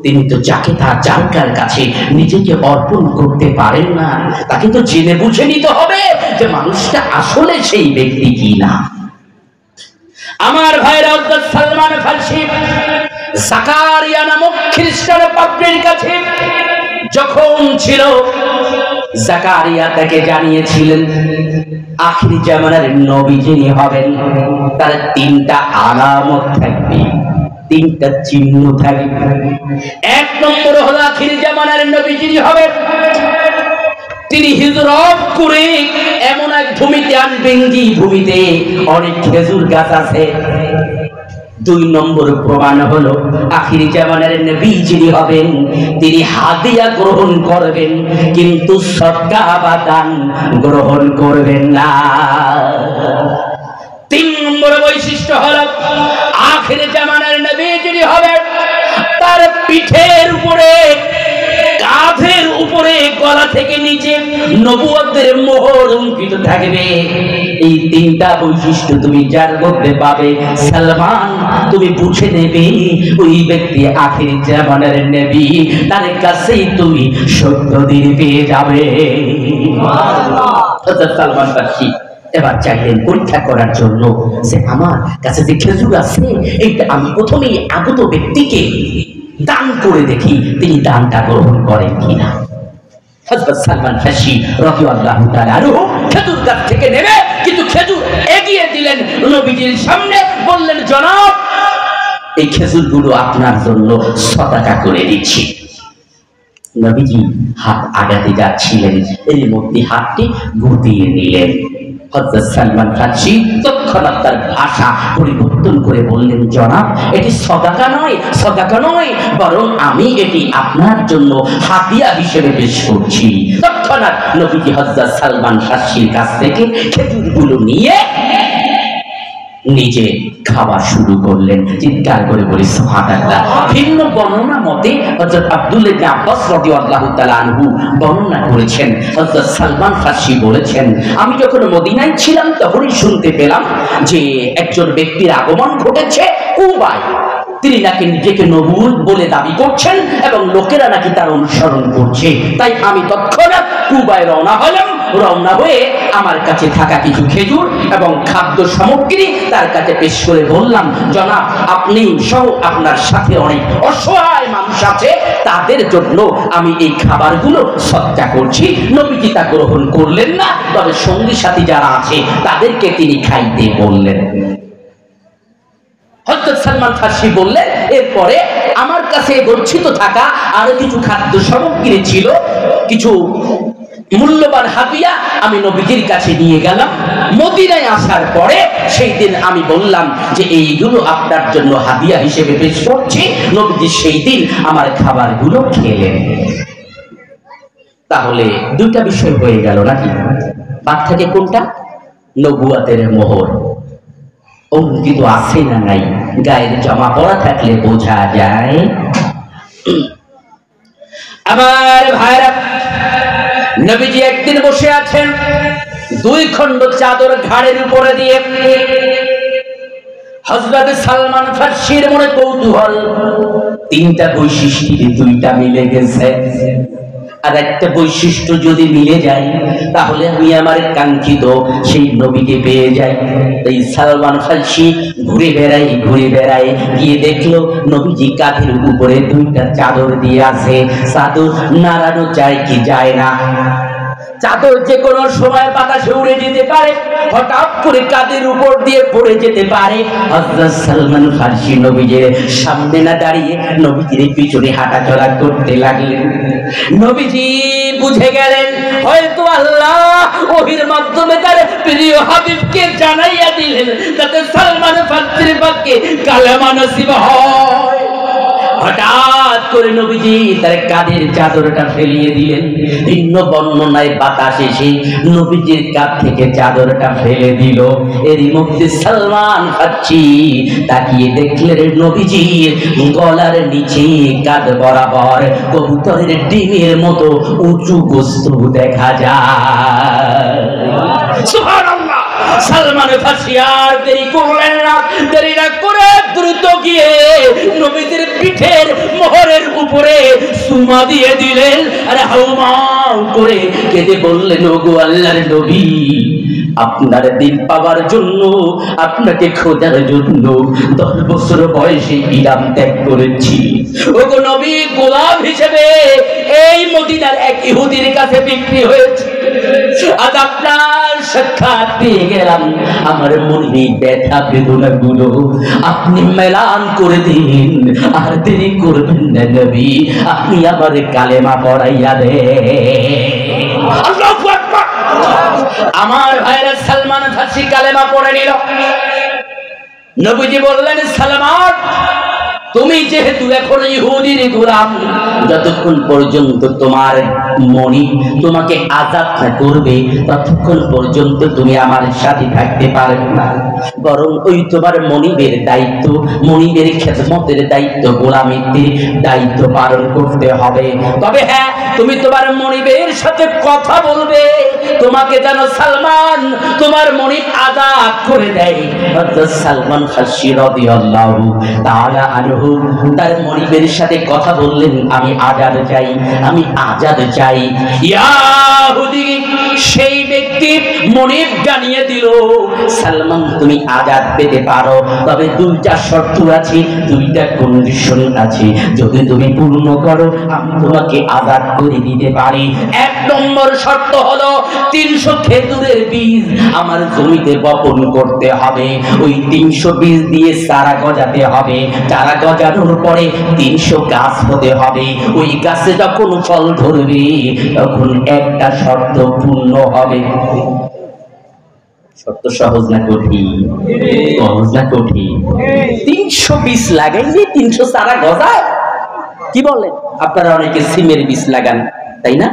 তিনি তো যার কাছে নিজেকে অর্পণ করতে পারেন না, তাকে তো জেনে বুঝে নিতে হবে যে মানুষটা আসলে সেই ব্যক্তি কি না। আমার ভাইরা, হযরত সালমান ফারসি জাকারিয়া নামক খ্রিস্টান পাদ্রীর কাছে যখন ছিল, জাকারিয়া তাকে জানিয়েছিলেন আখিরি জামানার নবী যিনি হবেন তার ৩টা আলামত থাকবে, ৩টা চিহ্ন থাকবে। ১ নম্বর হলো আখিরি জামানার নবী যিনি হবেন তিনি হিজরত করে এমন এক ভূমিতে আসবেন যে ভূমিতে অনেক খেজুর গাছ আছে। ২ নম্বর প্রমাণ হলো আখিরি জামানার নবী যিনি হবেন তিনি হাদিয়া গ্রহণ করবেন কিন্তু সদকা বা দান গ্রহণ করবেন না। ৩ নম্বর বৈশিষ্ট্য হলো আখিরি জামানার নবী যিনি হবেন তার পিঠের উপরে, কাঁধের উপরে, গলা থেকে নিচে নবুয়তের মোহর অঙ্কিত থাকবে। এই ৩টা বৈশিষ্ট্য তুমি যার মধ্যে পাবে সালমান, তুমি বুঝে নেবে ওই ব্যক্তি আখিরি জামানার নবী, তার কাছেই তুমি সত্য দিন পেয়ে যাবে। সালমান ফারসি এবার চাইলেন পরীক্ষা করার জন্য যে আমার কাছে যে খেজুর আছে এইটা আমি প্রথমেই আগত ব্যক্তিকে দান করে দেখি তিনি দানটা গ্রহণ করেন কিনা। হযরত সালমান ফারসি রাদিয়াল্লাহু তাআলা আনহু খেজুর গাছ থেকে নেমে কিন্তু খেজুর এগিয়ে দিলেন নবীজির সামনে, বললেন জনাব এই খেজুরগুলো আপনার জন্য সদকা করে দিচ্ছি। নবীজি হাত আগাতে যাচ্ছিলেন, এর মধ্যে হাতটি গুটিয়ে নিলেন। হযরত সালমান ফারসি তৎক্ষণাৎ তার ভাষা পরিবর্তন করে বললেন, জনাব এটি সদাকা নয়, বরং আমি এটি আপনার জন্য হাদিয়া হিসেবে পেশ করছি। তৎক্ষণাৎ নবীজি হযরত সালমান ফারসির কাছ থেকে খেজুরগুলো নিয়ে নিজে খাওয়া শুরু করলেন। চিৎকার করে বলি সুবহানাল্লাহ। ভিন্ন বর্ণনা মতে হযরত আব্দুল্লাহ ইবনে আব্বাস রাদিয়াল্লাহু তাআলা আনহু বর্ণনা করেছেন, হযরত সালমান ফারসি বলেছেন, আমি যখন মদিনায় ছিলাম তখনই শুনতে পেলাম যে একজন ব্যক্তির আগমন ঘটেছে কুবায়। তিনি নাকি নিজেকে নবুয়ত বলে দাবি করছেন এবং লোকেরা নাকি তার অনুসরণ করছে। তাই আমি তৎক্ষণাৎ কুবায় রওনা হলাম। রওনা হয়ে আমার কাছে থাকা কিছু খেজুর এবং খাদ্য সামগ্রী তার কাছে পেশ করে বললাম, জনাব, আপনি সহ আপনার সাথে অনেক অসহায় মানুষ আছে, তাদের জন্য আমি এই খাবারগুলো সৎকা করছি। নবীজি তা গ্রহণ করলেন না, তবে সঙ্গী সাথী যারা আছে তাদেরকে তিনি খাইতে বললেন। হযরত সালমান ফারসি বললেন, এরপরে আমার কাছে গচ্ছিত থাকা আরো কিছু খাদ্য সামগ্রী ছিল, কিছু মূল্যবান হাদিয়া আমি নবীজির কাছে নিয়ে গেলাম। মদিনায় আসার পরে সেই দিন আমি বললাম যে এইগুলো আপনার জন্য হাদিয়া হিসেবে পেশ করছি। নবীজি সেই দিন আমার খাবারগুলো খেলেন। তাহলে দুইটা বিষয় হয়ে গেল নাকি? বাদ থাকে কোনটা? নবুয়াতের মোহর অঙ্কিত আছে না নাই, গায়ের জামা পরা থাকলে বোঝা যায়। আমার ভাইরা, নবীজি একদিন বসে আছেন, দুই খণ্ড চাদর ঘাড়ের উপরে দিয়ে। হযরত সালমান ফারসির মনে কৌতূহল, তিনটা বৈশিষ্ট্যের দুইটা মিলে গেছে, আর একটা বৈশিষ্ট্য যদি মিলে যায় তাহলে আমি আমার কাঙ্ক্ষিত সেই নবীকে পেয়ে যাই। এই সালমান ফারসি ঘুরে বেড়ায় গিয়ে দেখলো নবীজি কাঁধের উপরে দুইটা চাদর দিয়ে আছে। চাদর নাড়ানো যায় কি যায় না? চাদর যে কোনো সময় বাতাসে উড়ে যেতে পারে, হঠাৎ করে কাঁধের উপর দিয়ে পড়ে যেতে পারে। হযরত সালমান ফারসি নবীজির সামনে না দাঁড়িয়ে নবীজির পিছনে হাঁটাচলা করতে লাগলেন। নবীজি বুঝে গেলেন হয়তো আল্লাহ ওহির মাধ্যমে তার প্রিয় হাবিবকে জানাইয়া দিলেন যাতে সালমান ফারসির পক্ষে কালেমা নসিব হয়। হঠাৎ করে নবীজি তার কাঁধের চাদরটা ফেলিয়ে দিলেন। ভিন্ন বর্ণনায় বাতাস এসে নবীজির কাঁধ থেকে চাদরটা ফেলে দিল। এরই মধ্যে সালমান ফারসি তাকিয়ে দেখলেন নবীজির গলার নিচে কাঁধ বরাবর কবুতরের ডিমের মতো উঁচু গোস্ত দেখা যায়। সুবহানাল্লাহ। সালমান ফারসি আর দেরি করলেন না, দেরি না করে দ্রুত গিয়ে নবীজির পিঠের মোহরের উপরে সুমা দিয়ে দিলেন। আর হাউমাউ করে কেঁদে বললেন, ওগো আল্লাহর নবী, আপনার দিন পাওয়ার জন্য, আপনাকে খোঁজার জন্য 10 বছর বয়সে ইরাম ত্যাগ করেছি। ওগো নবী, গোলাম হিসেবে এই মদিনার এক ইহুদির কাছে বিক্রি হয়েছে। আজ আপনার সাক্ষাৎ পেয়ে গেলাম, আমার মনে ব্যথা বেদনা গুলো আপনি মেলান করে দিন, আর দেরি করবেন না নবী, আপনি আমার কালেমা পড়াইয়া দেন। আল্লাহু আকবার। আমার ভাইরা সালমান ফারসি কালেমা পড়ে নিল। নবীজি বললেন, সালমান, তুমি যেহেতু এখন ইহুদির গোলাম, যতক্ষণ পর্যন্ত তোমার মনিব তোমাকে আযাদ না করবে ততক্ষণ পর্যন্ত তুমি আমার সাথে থাকতে পারবে না। বরং ওই তোমার মনিবের দায়িত্ব, মনিবের খেদমতের দায়িত্ব, গোলামিত্বের দায়িত্ব পালন করতে হবে। তবে হ্যাঁ, তুমি তোমার মনিবের সাথে কথা বলবে, তোমাকে যেন সালমান তোমার মনিব আযাদ করে দেয়। হযরত সালমান ফারসি রাদিয়াল্লাহু তাআলা আনহু তার মনিবের সাথে কথা বললেন, আমি আজাদ চাই, আমি আজাদ চাই। ইয়াহুদি সেই ব্যক্তি মনিব জানিয়ে দিল, সালমান তুমি আজাদ পেতে পারো, তবে দুইটা শর্ত আছে, দুইটা কন্ডিশন আছে, যদি তুমি পূর্ণ করো আমি তোমাকে আজাদ করে দিতে পারি। 1 নম্বর শর্ত হলো 300 খেজুরের বীজ আমার জমিতে বপন করতে হবে। ওই 300 বীজ দিয়ে চারা গজাতে হবে, চারা গজানোর পরে 300 গাছ হতে হবে। ওই গাছে যখন ফল ধরবে তখন একটা শর্ত পূর্ণ হবে। শর্ত সহজ না কঠিন? সহজ না কঠিন? 300 বীজ লাগাইলে 300 চারা গজায়। কি বলেন? আপনারা অনেকে সিমের বীজ লাগান, তাই না?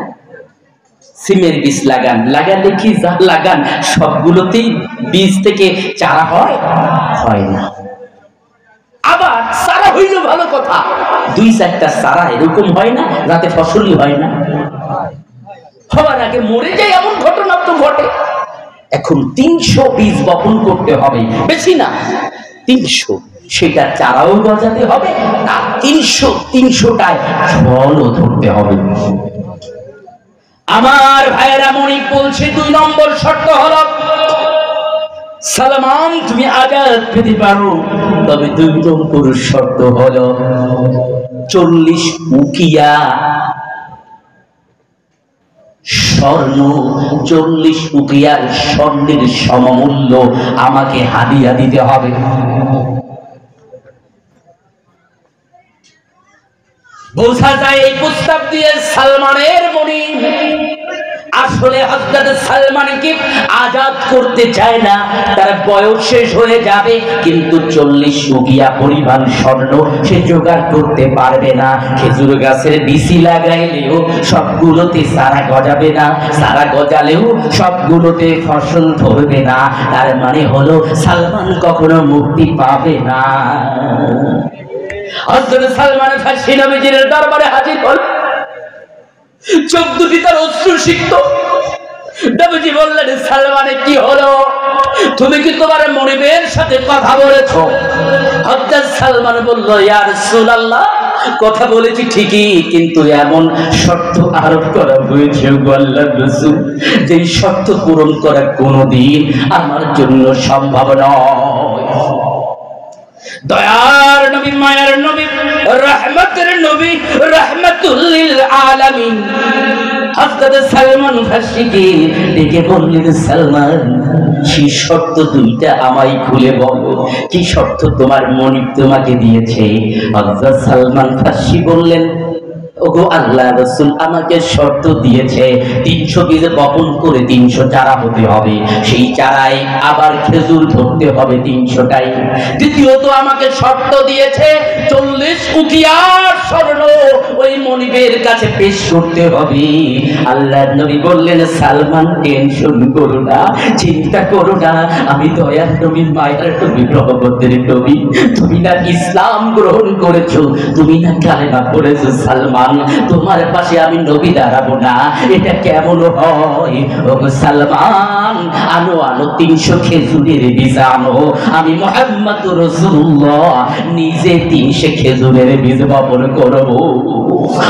সিমের বীজ লাগান, লাগালে কি যা লাগান সবগুলোতেই বীজ থেকে চারা হয়? হয় না। আবার চারা হইল ভালো কথা, 2-4টা চারা এরকম হয় না যাতে ফসলই হয় না, হওয়ার আগে মরে যায়, এমন ঘটনা তো ঘটে। এখন 300 বীজ বপন করতে হবে, বেশি না, 300। সেটা চারাও গজাতে হবে, আর 300টায় ফলও ধরতে হবে। আমার ভাইয়েরা, মনিব বলছে 2 নম্বর শর্ত হলো, সালমান তুমি আজাদ পেতে পারো, তবে 2 নম্বর শর্ত হলো 40 উকিয়া স্বর্ণ, 40 উকিয়ার স্বর্ণের সমমূল্য আমাকে হাদিয়া দিতে হবে। বোঝা যায় এই প্রস্তাব দিয়ে সালমানের মনিব আসলে হযরত সালমানকে আজাদ করতে চায় না, তার বয়স শেষ হয়ে যাবে, কিন্তু 40 উকিয়া পরিমাণ স্বর্ণ সে জোগাড় করতে পারবে না। খেজুর গাছের বিচি লাগাইলেও সবগুলোতে চারা গজাবে না, চারা গজালেও সবগুলোতে ফসল ধরবে না। তার মানে হলো সালমান কখনো মুক্তি পাবে না। হযরত সালমান ফার্সি নবীজির দরবারে হাজির হল, চোখ দুটি তার অশ্রুসিক্ত। নবীজি বললেন, সালমানে কি হলো? তুমি কি তোমার মনিবের সাথে কথা বলেছো? হযরত সালমান বলল, ইয়া রাসূলুল্লাহ, কথা বলেছি ঠিকই, কিন্তু এমন শর্ত আরোপ করা হয়েছে আল্লাহর রাসূল, যে শর্ত পূরণ করা কোনোদিন আমার জন্য সম্ভব নয়। দয়ার নবী, মায়ার নবী, রহমতের নবী, রাহমাতুল লিল আলামিন হযরত সালমান ফার্সিকে ডেকে বললেন, সালমান, কি শর্ত 2টা আমায় খুলে বলো, কি শর্ত তোমার মনিব তোমাকে দিয়েছে? হযরত সালমান ফার্সি বললেন, ওগো আল্লাহর রাসূল, আমাকে শর্ত দিয়েছে 300 বীজ বপন করে 300 চারা হতে হবে, সেই চারায় আবার খেজুর ধরতে হবে 300টাই। দ্বিতীয়ত আমাকে শর্ত দিয়েছে 40 উকিয়া স্বর্ণ ওই মনিবের কাছে পেশ করতে হবে। আল্লাহর নবী বললেন, সালমান, টেনশন করো না, চিন্তা করো না, আমি দয়ার নবী, মায়ার নবী, রহমতের নবী, তুমি না ইসলাম গ্রহণ করেছো, তুমি না কালেমা পড়েছো, সালমান, তোমার পাশে আমি নবী দাঁড়াবো না, এটা কেমন হয়? ও সালমান, আনো 300 খেজুরের বীজ আনো, আমি মুহাম্মদুর রাসূলুল্লাহ নিজে 300 খেজুরের বীজ বপন করবো।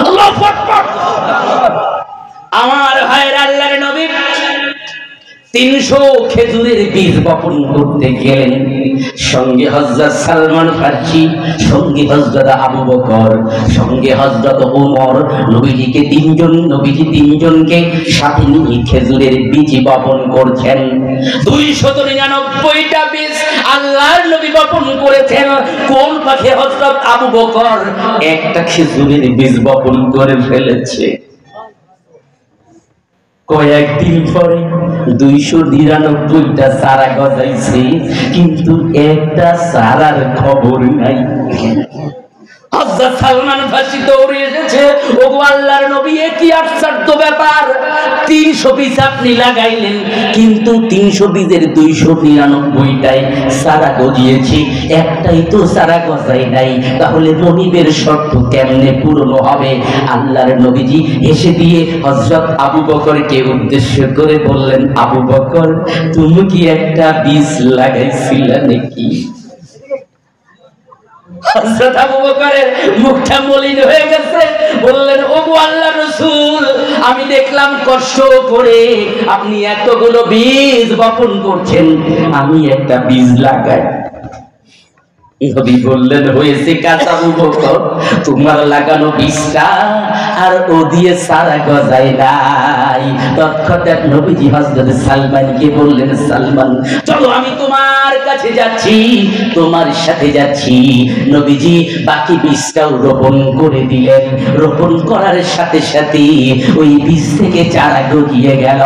আল্লাহু আকবার। আমার ভাইয়ের, আল্লাহর নবী 300 খেজুরের বীজ বপন করতে গেলেন, সঙ্গে হযরত সালমান ফার্সি, সঙ্গে হযরত আবু বকর, সঙ্গে হযরত ওমর। নবীজিকে 3জনকে সাথে নিয়ে খেজুরের বীজ বপন করছেন। 299টা বীজ আল্লাহর নবী বপন করেছেন। কোন পাখে হযরত আবু বকর একটা খেজুরের বীজ বপন করে ফেলেছে। কয়েকদিন পরে 299টা চারা গজাইছে, কিন্তু একটা চারার খবর নাই। হযরত সালমান ফার্সি দৌড়ে এসেছে, ওগো আল্লাহর নবী, এ কি আশ্চর্য ব্যাপার! 300 বীজ আপনি লাগাইলেন, কিন্তু 300 বীজের 299টাই চারা গজিয়েছে, একটাই তো চারা গজাই নাই, তাহলে মনিবের শর্ত কেমনে পূরণ হবে? আল্লাহর নবীজি হেসে দিয়ে হযরত আবু বকরকে উদ্দেশ্য করে বললেন, আবু বকর, তুমি কি একটা বীজ লাগাইছিলা নাকি? হযরত আবু বকরের মুখটা মলিন হয়ে গেছে, বললেন, ওগো আল্লাহর রাসূল, আমি দেখলাম কষ্ট করে আপনি এতগুলো বীজ বপন করছেন, আমি একটা বীজ লাগাই। নবী বললেন, হয়েছে কাজ আবু বকর, তোমার লাগানো বীজটা আর ও দিয়ে চারা গজায় নাই। তৎক্ষণাৎ নবীজি হযরত সালমানকে বললেন, সালমান, চলো, আমি তোমার কাছে যাচ্ছি, তোমার সাথে যাচ্ছি। নবীজি বাকি বীজটাও রোপণ করে দিলেন। রোপণ করার সাথে সাথে ওই বীজ থেকে চারা গজিয়ে গেল।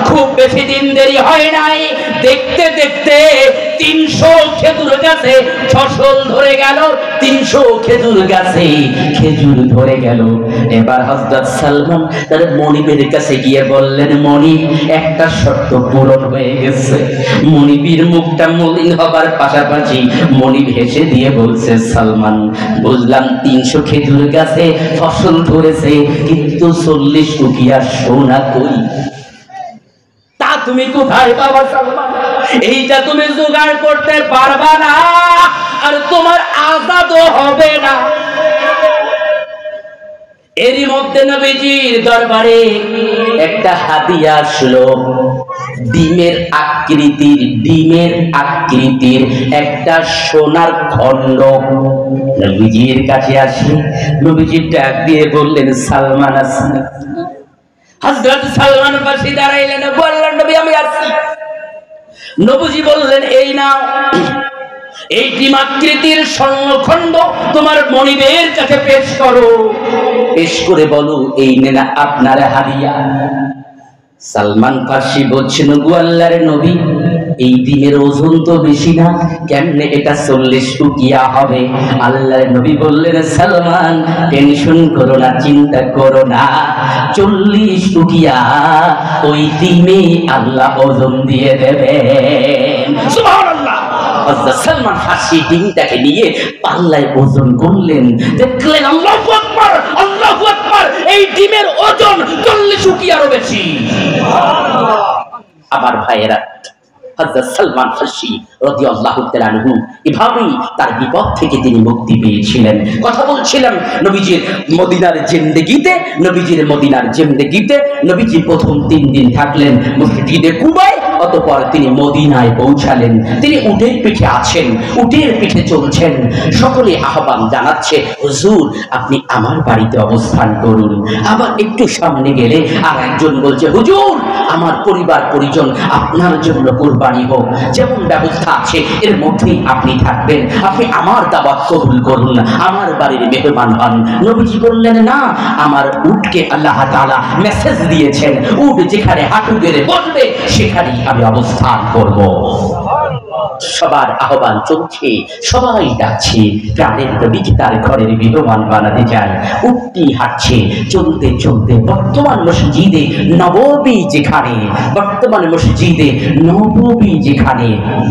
খুব বেশি দিন দেরি হয় নাই, দেখতে দেখতে 300 খেজুর গাছে ফসল ধরে গেল। 300 খেজুর গাছে খেজুর ধরে গেল। এবার হযরত সালমান তার মনিবের কাছে গিয়ে বললেন, মনিব, একটা শর্ত পূরণ হয়ে গেছে। মনিবের মুখটা মলিন হবার পাশাপাশি মনিব হেসে দিয়ে বলছে, সালমান, বুঝলাম 300 খেজুর গাছে ফসল ধরেছে, কিন্তু 40 উকিয়া সোনা কই? তা তুমি কোথায় পাবা সালমান? এইটা তুমি জোগাড় করতে পারবা না, আর তোমার আজাদও হবে না। এরই মধ্যে নবীজির দরবারে একটা হাদিয়া আসলো, ডিমের আকৃতির একটা সোনার খণ্ড নবীজির কাছে আসে। নবীজি ডাক দিয়ে বললেন, সালমান আসেন। হযরত সালমান পাশে দাঁড়াইলেন, বললেন, নবী আমি আসি। নবীজি বললেন, এই নাও, এই ডিমাকৃতির স্বর্ণখণ্ড তোমার মনিবের কাছে পেশ করো, পেশ করে বলো এই নেনা আপনার হাদিয়া। সালমান ফার্সি বলছেন, গো আল্লাহর নবী, এই দিনের ওজন তো বেশি না, কেমনে এটা 40 উকিয়া হবে? আল্লাহর নবী বললেন, সালমান টেনশন করো না, চিন্তা করো না, 40 উকিয়া ওই দিনে আল্লাহ ওজন দিয়ে দেবেন। সুবহানাল্লাহ। সালমান ফার্সি ডিমটাকে নিয়ে পাল্লায় ওজন করলেন, দেখলেন আল্লাহু আকবার, আল্লাহু আকবার, এই ডিমের ওজন 40 উকিয়ারও বেশি। আবার ভাইয়েরা, হযরত সালমান ফার্সি রাদিয়াল্লাহু তাআলা আনহু এভাবেই তার বিপদ থেকে তিনি মুক্তি পেয়েছিলেন। কথা বলছিলাম নবীজির মদিনার জিন্দেগিতে নবীজি প্রথম 3 দিন থাকলেন মসজিদে কুবায়, অতঃপর তিনি মদিনায় পৌঁছালেন। তিনি উটের পিঠে আছেন, উটের পিঠে চলছেন। সকলে আহ্বান জানাচ্ছে, হুজুর আপনি আমার বাড়িতে অবস্থান করুন। আবার একটু সামনে গেলে আর একজন বলছে, হুজুর আমার পরিবার পরিজন আপনার জন্য কুরবানি হোক, যেমন ব্যবস্থা আছে এর মধ্যেই আপনি থাকবেন, আপনি আমার দাওয়াত কবুল করুন, আমার বাড়ির মেহমান হন। নবীজি বললেন, না, আমার উটকে আল্লাহ তাআলা মেসেজ দিয়েছেন, উট যেখানে হাঁটু গেড়ে বসবে সেখানেই আমি অবস্থান করব। সবার আহ্বান চলছে, সবাই ডাকছে, প্রাণের নবীকে তার ঘরের মেহমান বানাতে যায়। উটটি হাঁটছে, চলতে চলতে বর্তমান মসজিদে নববী যেখানে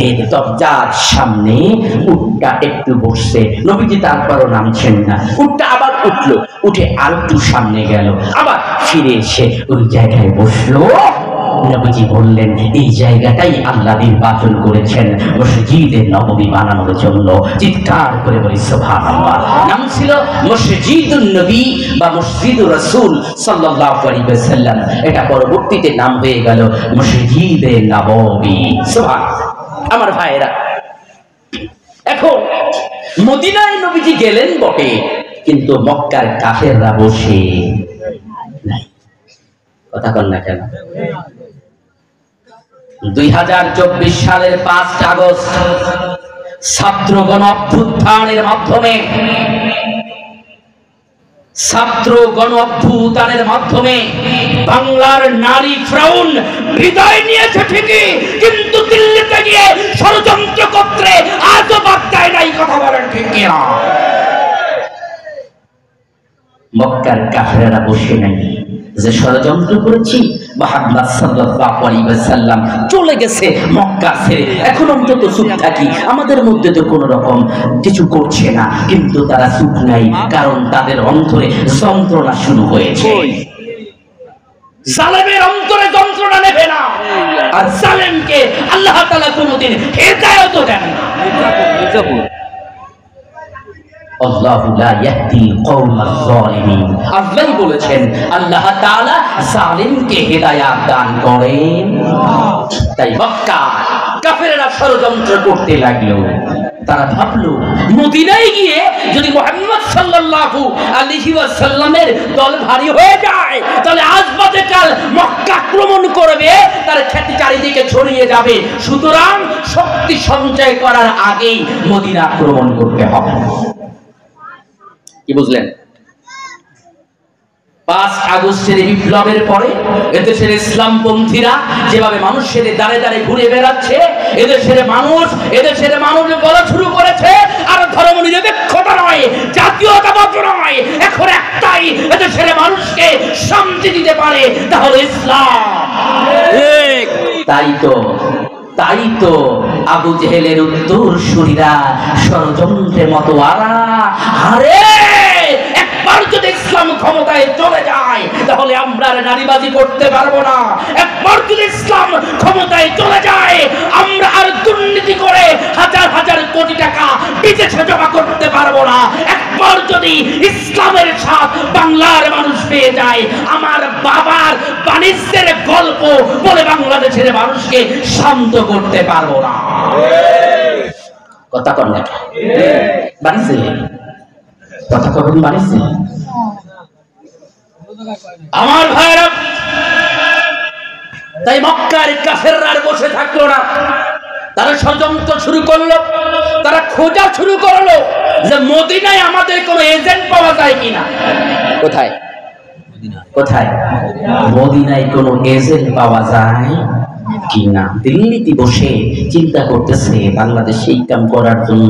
এর দরজার সামনে উটটা একটু বসছে। নবীজি তারপরও নামছেন না। উটটা আবার উঠলো, উঠে আর একটু সামনে গেল, আবার ফিরে এসে ওই জায়গায় বসলো। নবীজি বললেন, এই জায়গাটাই আল্লাহ নির্বাচন করেছেন মসজিদে নববী বানানোর জন্য। চিৎকার করে বলি সুবহানাল্লাহ। নাম ছিল মসজিদুন নবী বা মসজিদুর রাসূল সাল্লাল্লাহু আলাইহি ওয়াসাল্লাম। এটা পরবর্তীতে নাম হয়ে গেল মসজিদে নববী। সুবহানাল্লাহ। আমার ভাইয়েরা, এখন মদিনায় নবীজি গেলেন বটে, কিন্তু মক্কার কাফেররা বসে নাই। কথা কন না কেন? 2024 সালের 5 আগস্ট ছাত্র গণ অভ্যুত্থানের মাধ্যমে বাংলার নারী ফ্রাউন বিদায় নিয়েছে ঠিকই, কিন্তু দিল্লিতে গিয়ে ষড়যন্ত্র করতে আজও বাদ দেয় নাই। কথা বলেন ঠিক কিনা? মক্কার কাফেররা বসে নাই, যে ষড়যন্ত্র করেছি মুহাম্মদ সাল্লাল্লাহু আলাইহি ওয়াসাল্লাম চলে গেছে মক্কা ছেড়ে, এখন অন্তত চুপ থাকি, আমাদের মধ্যে তো কোনো রকম কিছু করছে না। কিন্তু তারা চুপ নাই, কারণ তাদের অন্তরে যন্ত্রণা শুরু হয়েছে। জালেমের অন্তরে যন্ত্রণা নেবে না, আর জালেমকে আল্লাহ তাআলা কোনোদিন হেদায়েত দেন না। আল্লাহু লা ইয়াহদিল কওমাজ যালিমিন। আল্লাহ বলেছেন, আল্লাহ তাআলা জালিমকে হেদায়েত দান করেন না। তাই মক্কা কাফেররা ষড়যন্ত্র করতে লাগলো। তারা ভাবলো, মদিনায় গিয়ে যদি মুহাম্মদ সাল্লাল্লাহু আলাইহি ওয়াসাল্লামের দল ভারী হয়ে যায়, তাহলে আজ বাদে কাল মক্কা আক্রমণ করবে, তার খ্যাতি চারিদিকে ছড়িয়ে যাবে। সুতরাং শক্তি সঞ্চয় করার আগেই মদিনা আক্রমণ করতে হবে। কি বুঝলেন? 5 আগস্টের বিপ্লবের পরে এদেশের ইসলামপন্থীরা যেভাবে মানুষের দাঁড়ে দাঁড়ে ঘুরে বেড়াচ্ছে, এদেশের মানুষ বলা শুরু করেছে, আর ধর্ম নিরপেক্ষতা নয়, জাতীয়তাবাদ নয়, এখন একটাই এদেশের মানুষকে শান্তি দিতে পারে, তাহলে ইসলাম। তাই তো আবু জেহেলের উত্তরসূরিরা ষড়যন্ত্রের মতো আরে একবার যদি ইসলাম ক্ষমতায় চলে যায়, তাহলে আমরা নারীবাজি করতে পারবো না। একবার যদি ইসলাম ক্ষমতায় চলে যায়, আমরা যদি ইসলামের স্বাদ বাংলার মানুষ পেয়ে যায়, আমার বাবার বাণিজ্যের গল্প বলে বাংলাদেশের মানুষকে শান্ত করতে পারবো না। কথা কন না বাণিজ্য, কথা কখন বাণিজ্য। আমার ভাইরা, তাই মক্কার কাফেররা আর বসে থাকলো না, তারা ষড়যন্ত্র শুরু করলো, তারা খোঁজা শুরু করলো যে মদিনায় আমাদের কোনো এজেন্ট পাওয়া যায় কিনা। কোথায় কোথায় মদিনায় কোনো এজেন্ট পাওয়া যায় কিনা। দিল্লিতে বসে চিন্তা করতেছে বাংলাদেশে এই কাম করার জন্য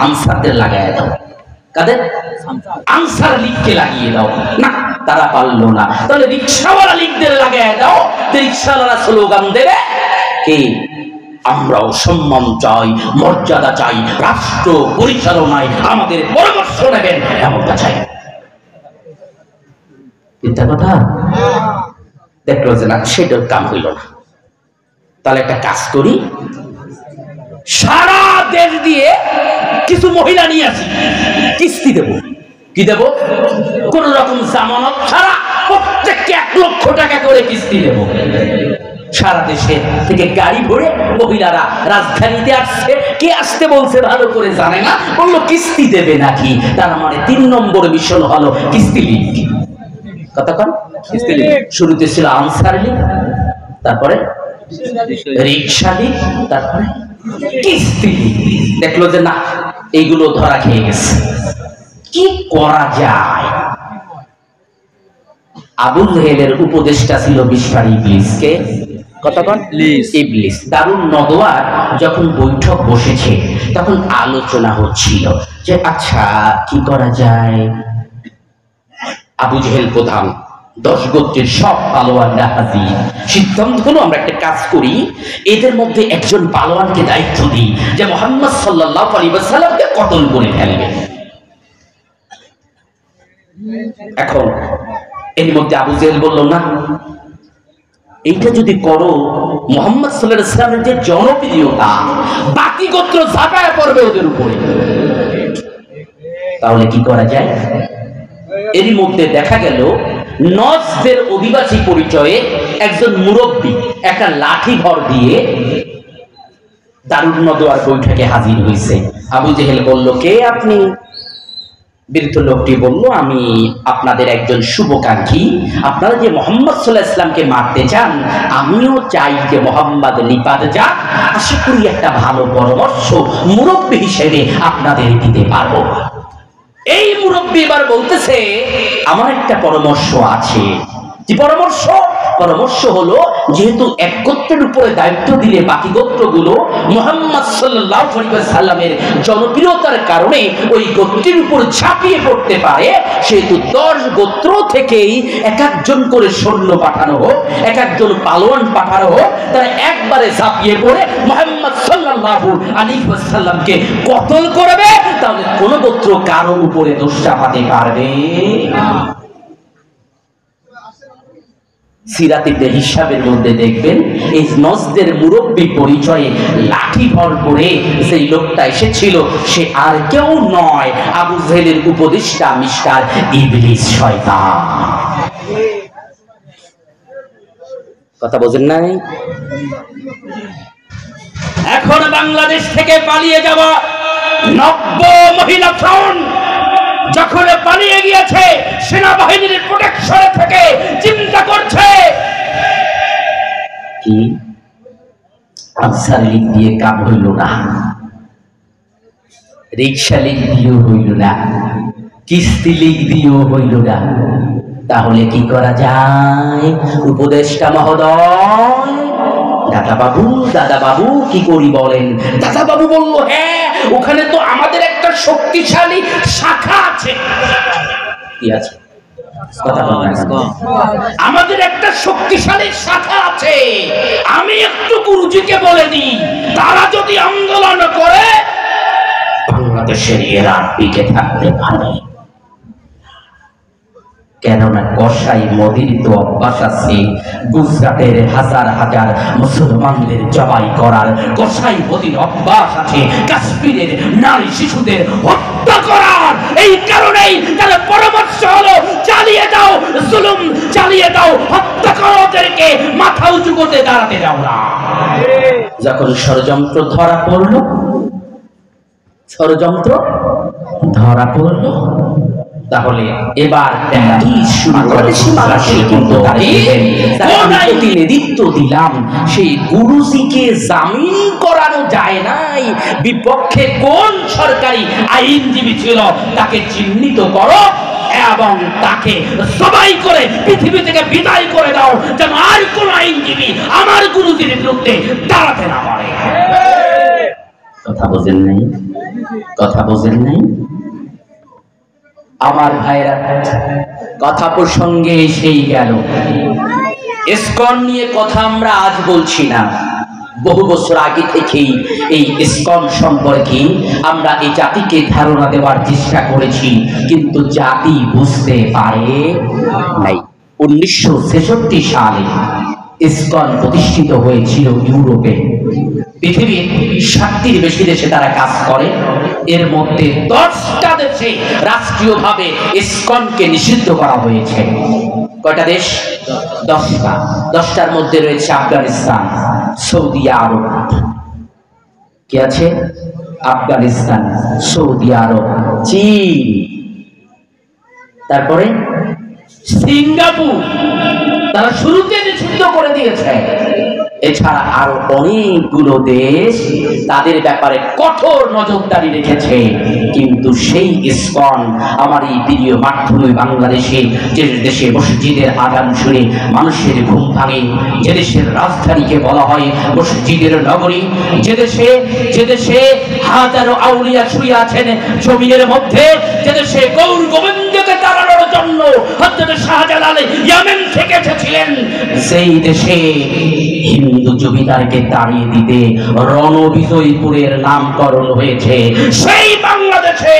আনসারদের লাগাই দাও। কাদের? আনসার লীগকে লাগিয়ে দাও। না, তারা পারলো না। তাহলে রিক্সাওয়ালা লীগদের লাগাই দাও। রিক্সাওয়ালা স্লোগান দেবে কি, আমরাও সম্মান চাই, মর্যাদা চাই, রাষ্ট্র পরিচালনায় আমাদের পরামর্শ নেবেন এমনটা চাই। চিন্তা কথা দেখলো যে না, সেটার কাম হইল না। তাহলে একটা কাজ করি, সারা দেশ দিয়ে কিছু মহিলা নিয়ে আসি, কিস্তি দেব। কি দেব? কোন রকম জামানত ছাড়া প্রত্যেককে 1 লক্ষ টাকা করে কিস্তি দেব। সারা দেশে থেকে গাড়ি ভরে মহিলারা রাজধানীতে আসছে। কে আসতে বলছে ভালো করে জানে না, বললো কিস্তি দেবে নাকি। তার মানে 3 নম্বর মিশন হলো কিস্তি লীগ। কথা কন, কিস্তি লীগ। শুরুতে ছিল আনসার লীগ, তারপরে রিক্সা লীগ, তারপরে কিস্তি লীগ। দেখলো যে না, এইগুলো ধরা খেয়ে গেছে, কি করা যায়। আবু জেহেলের উপদেষ্টা ছিল বিশাল ইবলিসকে। কতক্ষণ ইবলিস। দারুন নদওয়ার যখন বৈঠক বসেছে তখন আলোচনা হচ্ছিল যে আচ্ছা কি করা যায়। আবু জেহেল প্রধান, 10 গোত্রের সব পালোয়ানরা হাজির। সিদ্ধান্ত হলো আমরা একটা কাজ করি, এদের মধ্যে একজন পালোয়ানকে দায়িত্ব দিই যে মুহাম্মদ সাল্লাল্লাহু আলাইহি ওয়াসাল্লামকে কতল করে ফেলবে। এখন এর মধ্যে আবু জেহেল বলল না, এইটা যদি করো মুহাম্মদ সাল্লাল্লাহু আলাইহি ওয়াসাল্লামের যে জনপ্রিয়তা, বাকি গোত্র ঝাঁপায় পড়বে ওদের উপরে। তাহলে কি করা যায়? এরই মধ্যে দেখা গেল নজদের অধিবাসী পরিচয়ে একজন মুরব্বী একটা লাঠি ভর দিয়ে দারুন নদওয়ার বৈঠকে হাজির হয়েছে। আবু জেহেল বলল, কে আপনি? বৃদ্ধ লোকটি বলল, আমি আপনাদের একজন শুভকাঙ্ক্ষী। আপনারা যে মুহাম্মদ সাল্লাল্লাহু আলাইহি ওয়াসাল্লামকে মারতে চান, আমিও চাই যে মুহাম্মদ নিপাত যাক। আশা করি একটা ভালো পরামর্শ মুরব্বী হিসেবে আপনাদের দিতে পারবো। এই মুরব্বী এবার বলতেছে, আমার একটা পরামর্শ আছে। কি পরামর্শ? পরামর্শ হলো, যেহেতু এক গোত্রের উপরে দায়িত্ব দিলে বাকি গোত্রগুলো মুহাম্মদ সাল্লাল্লাহু আলাইহি ওয়াসাল্লামের জনপ্রিয়তার কারণে ওই গোত্রের উপর ঝাঁপিয়ে পড়তে পারে, সেহেতু 10 গোত্র থেকেই এক একজন করে সৈন্য পাঠানো হোক, এক একজন পালোয়ান পাঠানো হোক, তারা একবারে ঝাঁপিয়ে পড়ে মুহাম্মদ সাল্লাল্লাহু আলাইহি ওয়াসাল্লামকে কতল করবে। তাহলে কোন গোত্র কারো উপরে দোষ চাপাতে পারবে না। সিরাতের হিসাবের মধ্যে দেখবেন এই নজদের মুরব্বী পরিচয়ে লাঠি ভর করে সেই লোকটা এসেছিল, সে আর কেউ নয়, আবু জেহেলের উপদেষ্টা মিস্টার ইবলিস শয়তান। কথা বোঝেন নাই? এখন বাংলাদেশ থেকে পালিয়ে যাওয়া 90 মহিলা ফ্রন্ট যখন পালিয়ে গিয়েছে সেনাবাহিনীর প্রোটেকশন থেকে, চিন্তা করছে কি আনসার লীগ দিয়ে কাম হইল না, রিক্সা লীগ দিয়েও হইল না, কিস্তি লীগ দিয়েও হইল না, তাহলে কি করা যায়? উপদেষ্টা মহোদয়, দাদা বাবু কি করি বলেন? দাদা বাবু বলল, হ্যাঁ, ওখানে তো আমাদের একটা শক্তিশালী শাখা আছে। কি আছে? আমাদের একটা শক্তিশালী শাখা আছে। আমি একটু গুরুজিকে বলে দিই, তারা যদি আন্দোলন করে বাংলাদেশের এরা টিকে থাকতে পারে। কেননা কসাই মদির তো অভ্যাস আছে গুজরাটের হাজার হাজার মুসলমানদের জবাই করার, কসাই মদির অভ্যাস আছে কাশ্মীরের নারী শিশুদের হত্যা করার। এই কারণেই তার পরামর্শ হলো চালিয়ে দাও জুলুম, চালিয়ে দাও, হত্যা করো ওদেরকে, মাথা উঁচু করতে দাঁড়াতে দাও না। যখন ষড়যন্ত্র ধরা পড়ল, ষড়যন্ত্র ধরা পড়ল, তাহলে এবার প্রতিনিধিত্ব দিলাম, সেই গুরুজিকে জামিন করানো যায় নাই, বিপক্ষে কোন সরকারি আইনজীবী ছিল তাকে চিহ্নিত করো এবং তাকে সবাই করে পৃথিবী থেকে বিদায় করে দাও, যেন আর কোন আইনজীবী আমার গুরুজির বিরুদ্ধে দাঁড়াতে না পারে। কথা বোঝেন নাই? কথা বোঝেন নাই? আমার ভাইরা, কথা প্রসঙ্গে এসেই গেল। ইসকন নিয়ে কথা আমরা আজ বলছি না, বহু বছর আগে থেকেই এই ইসকন সম্পর্কে আমরা এই জাতিকে ধারণা দেওয়ার চেষ্টা করেছি, কিন্তু জাতি বুঝতে পারে নাই। 1966 সালে ইসকন প্রতিষ্ঠিত হয়েছিল ইউরোপে। পৃথিবীর 60টির বেশি দেশে তারা কাজ করে। এর মধ্যে 10টা দেশে রাষ্ট্রীয়ভাবে ইসকনকে নিষিদ্ধ করা হয়েছে। কয়টা দেশ? 10টা। 10টার মধ্যে রয়েছে আফগানিস্তান, সৌদি আরব, কি আছে? আফগানিস্তান, সৌদি আরব, চীন, তারপরে সিঙ্গাপুর, তারা শুরুতে নিষিদ্ধ করে দিয়েছে। এছাড়া আরো অনেকগুলো দেশ তাদের ব্যাপারে কঠোর নজরদারি রেখেছে। কিন্তু সেই ইসকন আমার এই প্রিয় মাতৃভূমি বাংলাদেশে, যে দেশে মসজিদের আযান শুনে মানুষের ঘুম ভাঙে, যে দেশের রাজধানীকে বলা হয় মসজিদের নগরী, যে দেশে হাজারো আউলিয়া শুয়ে আছেন জমিনের মধ্যে, যে দেশে গৌর গোবিন্দকে তাড়ানোর জন্য হযরত শাহজালাল ইয়েমেন থেকে এসেছিলেন, সেই দেশে হিন্দু জমিদারকে তাড়িয়ে দিতে রণবিজয়পুরের নামকরণ হয়েছে। সেই বাংলাদেশে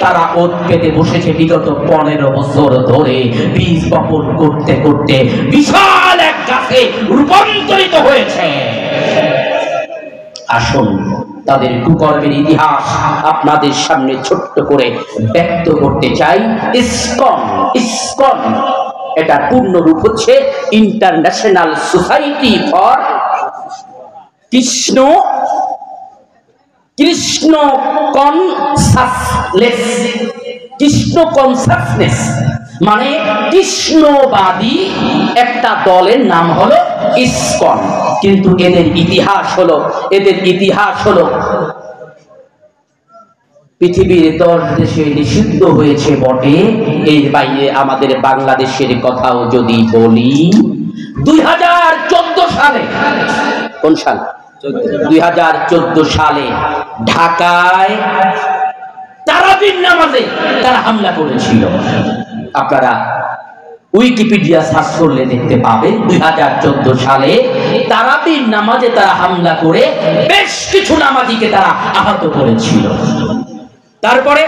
তারা ওত পেতে বসেছে বিগত 15 বছর ধরে, বীজ বপন করতে করতে বিশাল এক গাছে রূপান্তরিত হয়েছে। আসুন তাদের কুকর্মের ইতিহাস আপনাদের সামনে ছোট্ট করে ব্যক্ত করতে চাই। ইসকন এটা পূর্ণ রূপ হচ্ছে international society for Krishna consciousness, মানে কৃষ্ণবাদী একটা দলের নাম হলো ইসকন। কিন্তু এদের ইতিহাস হলো পৃথিবীর 10 দেশে নিষিদ্ধ হয়েছে বটে। এর বাইরে আমাদের বাংলাদেশের কথাও যদি বলি, 2014 সালে, কোন সাল? 2014 সালে ঢাকায় তারাবির নামাজে তারা হামলা করেছিল। আপনারা উইকিপিডিয়া সার্চ করলে দেখতে পাবেন 2014 সালে তারাবির নামাজে তারা হামলা করে বেশ কিছু নামাজিকে তারা আহত করেছিল। তারপরে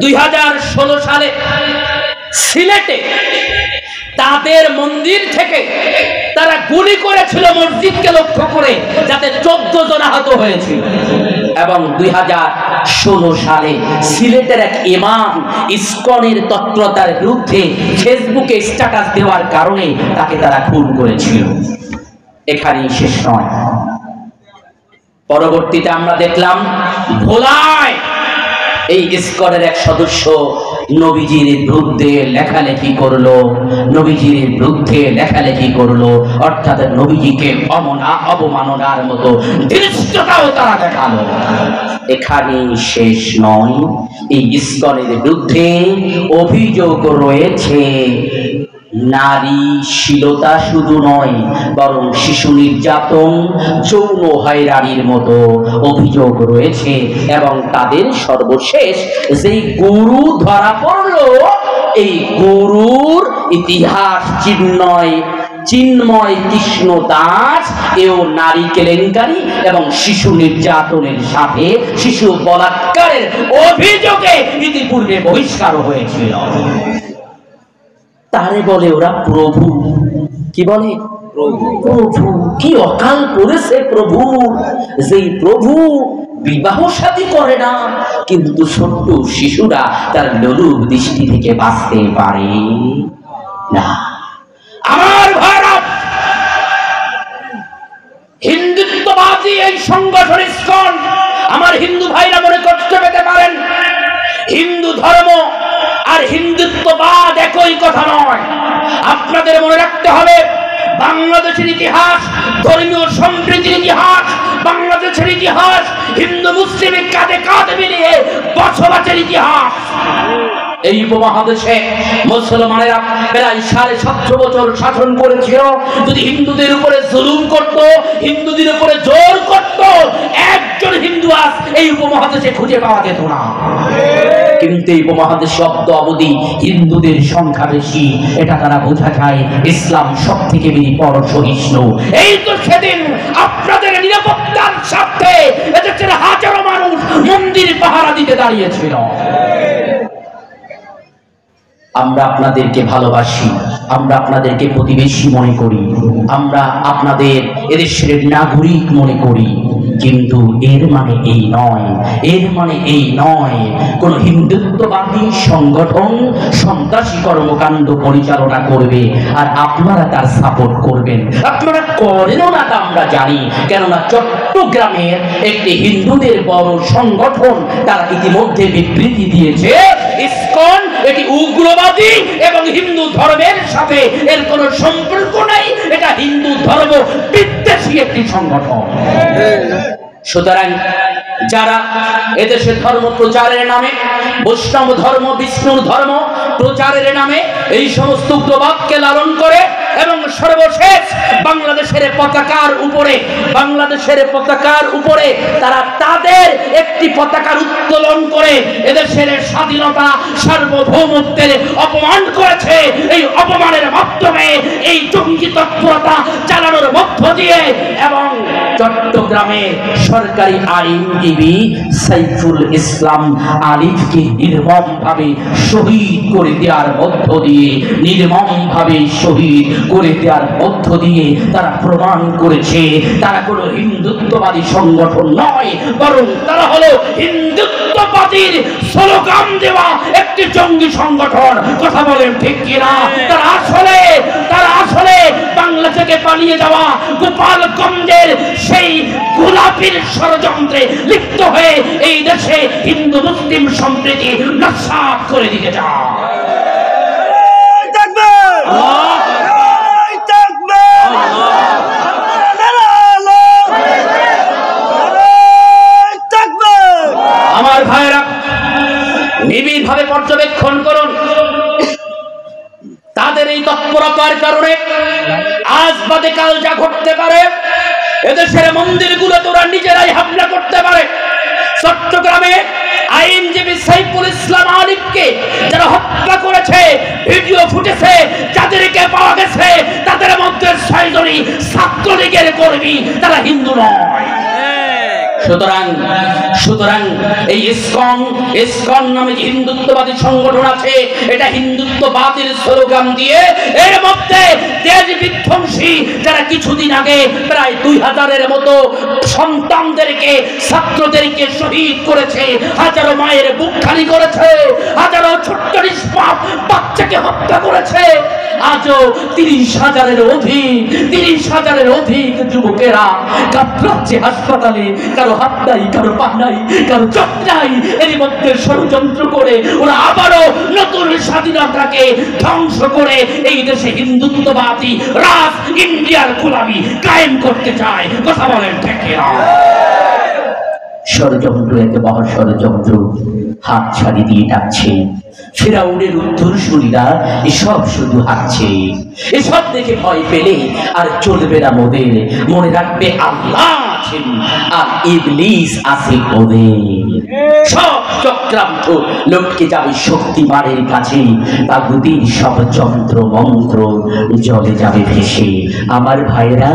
2016 সালে সিলেটে তাদের মন্দির থেকে তারা গুলি করেছিল মসজিদকে লক্ষ্য করে, যাতে 14 জন আহত হয়েছিল। এবং 2016 সালে সিলেটের এক ইমাম ইসকনের তৎপরতার বিরুদ্ধে ফেসবুকে স্ট্যাটাস দেওয়ার কারণে তাকে তারা খুন করেছিল। এখানেই শেষ নয়, পরবর্তীতে আমরা দেখলাম ভোলায় এই ইসকনের এক সদস্য নবীজির বিরুদ্ধে লেখালেখি করলো, অর্থাৎ নবীজিকে অবমাননার মতো দৃশ্যটাও তারা দেখালো। এখানেই শেষ নয়, এই ইসকনের বিরুদ্ধে অভিযোগ রয়েছে নারী শ্লীলতা শুধু নয়, বরং শিশু নির্যাতন, যৌন হয়রানির মতো অভিযোগ রয়েছে। এবং তাদের সর্বশেষ যেই গুরু ধরা পড়ল, এই গুরুর ইতিহাস চিন্ময় কৃষ্ণ দাস, এও নারী কেলেঙ্কারি এবং শিশু নির্যাতনের সাথে শিশু বলাৎকারের অভিযোগে ইতিপূর্বে বহিষ্কার হয়েছিল। তারে বলে ওরা প্রভু। কি বলে? প্রভু। কি অকাল করেছে প্রভু, যেই প্রভু বিবাহ শাদী করে না, কিন্তু ছোট্ট শিশুরা তার লোলুপ দৃষ্টি থেকে বাঁচতে পারে না। আমার ভারত হিন্দুত্ববাদী এই সংগঠন ইসকন, আমার হিন্দু ভাইরা মনে কষ্ট পেতে পারেন, হিন্দু ধর্ম আর হিন্দুত্ববাদ একই কথা নয়। আপনাদের মনে রাখতে হবে, বাংলাদেশের ইতিহাস ধর্মীয় সম্প্রীতির ইতিহাস, বাংলাদেশের ইতিহাস হিন্দু মুসলিম কাঁধে কাঁধ মিলিয়ে বসবাসের ইতিহাস। এই উপমহাদেশে মুসলমানেরা প্রায় 750 বছর শাসন করেছিল। যদি হিন্দুদের উপরে জুলুম করত, হিন্দুদের উপরে জোর করত, একজন হিন্দু আজ এই উপমহাদেশে খুঁজে পাওয়া যেত না। কিন্তু এই উপমহাদেশে অব্দ অবধি হিন্দুদের সংখ্যা বেশি, এটা তারা বোঝা যায়। ইসলাম সব থেকে বেশি বড় সহিষ্ণু। এই তো সেদিন আপনাদের নিরাপত্তার স্বার্থে এদেশের হাজারো মানুষ মন্দির পাহারা দিতে দাঁড়িয়েছিল। আমরা আপনাদেরকে ভালোবাসি, আমরা আপনাদেরকে প্রতিবেশী মনে করি, আমরা আপনাদের এদেশের নাগরিক মনে করি, কিন্তু এর মানে এই নয়, এর মানে এই নয় কোন হিন্দুত্ববাদী সংগঠন সন্ত্রাসী কর্মকাণ্ড পরিচালনা করবে আর আপনারা তার সাপোর্ট করবেন। আপনারা করেনও না তা আমরা জানি, কেননা চট্টগ্রামের একটি হিন্দুদের বড় সংগঠন তারা ইতিমধ্যে বিবৃতি দিয়েছে ইসকন এটি উগ্রবাদী এবং হিন্দু ধর্মের সাথে এর কোনো সম্পর্ক নাই, এটা হিন্দু ধর্ম বিদ্বেষী একটি সংগঠন। সুতরাং যারা এদেশে ধর্ম প্রচারের নামে, বৈষ্ণব ধর্ম, বিষ্ণুর ধর্ম প্রচারের নামে এই সমস্ত উগ্রবাদকে লালন করে এবং সর্বশেষ বাংলাদেশের পতাকার উপরে তারা তাদের একটি পতাকার উত্তোলন করে এদেশের স্বাধীনতা সার্বভৌমত্বের অপমান করেছে। এই অপমানের মাধ্যমে এই জঙ্গি তৎপরতা চালানোর মধ্য দিয়ে এবং চট্টগ্রামে সরকারি আইনজীবী সাইফুল ইসলাম আলিফকে নির্মমভাবে শহীদ করে দেওয়ার মধ্য দিয়ে, নির্মমভাবে শহীদ করে দেওয়ার মধ্য দিয়ে তারা প্রমাণ করেছে তারা কোনো হিন্দুত্ববাদী সংগঠন নয়, বরং তারা হলো হিন্দুত্ববাদীর স্লোগান দেওয়া একটি জঙ্গি সংগঠন। কথা বলেন ঠিক কিনা? তারা আসলে বাংলা থেকে পালিয়ে যাওয়া গোপালগঞ্জের সেই গোলাপীর ষড়যন্ত্রে লিপ্ত হয়ে এই দেশে হিন্দু মুসলিম সম্প্রীতি নস্যাৎ করে দিতে চায়। আমার ভাইরা নিবিড় ভাবে পর্যবেক্ষণ করুন, তাদের এই তৎপরতার কারণে আজ বাদে কাল যা ঘটতে পারে, এদেশের মন্দিরগুলোতে ওরা নিজেরাই হামলা করতে পারে। চট্টগ্রামে আইনজীবী সাইফুল ইসলাম আলিফকে যারা হত্যা করেছে, ভিডিও ফুটেছে, যাদেরকে পাওয়া গেছে তাদের মধ্যে 6 জনই ছাত্রলীগের কর্মী, তারা হিন্দু নয়। সুতরাং এই ইসকন নামে যে হিন্দুত্ববাদী সংগঠন আছে, এটা হিন্দুত্ববাদীর স্লোগান দিয়ে এর মধ্যে দেশ বিধ্বংসী যারা কিছুদিন আগে প্রায় 2000-এর মতো সন্তানদেরকে, ছাত্রদেরকে শহীদ করেছে, হাজারো মায়ের বুক খালি করেছে, হাজারো ছোট্ট নিষ্পাপ বাচ্চাকে হত্যা করেছে, আজও 30,000-এর অধিক যুবকেরা কাতরাচ্ছে হাসপাতালে, কারো হাত নাই, কারো পা নাই, কারো চোখ নাই। এর মধ্যে ষড়যন্ত্র করে ওরা আবারও নতুন স্বাধীনতাকে ধ্বংস করে এই দেশে হিন্দুত্ববাদী রাজ ইন্ডিয়ার গোলামি কায়েম করতে চায়। কথা বলেন ঠিক কিনা? ষড়যন্ত্র, এত বড় ষড়যন্ত্র হাত ছাড়ি দিয়ে ডাকছে। ফিরাউনের উত্তরসূরিরা এসব শুধু হাঁটছে, এসব দেখে ভয় পেলে আর চলবে না মোদের। মনে রাখবে আল্লাহ আছেন আর ইবলিস আছে ওদের। সব চক্র চক্রান্ত লটকে যাবে শক্তিমানের কাছে, তাগুতির সব যন্ত্র মন্ত্র জলে যাবে ভেসে। আমার ভাইরা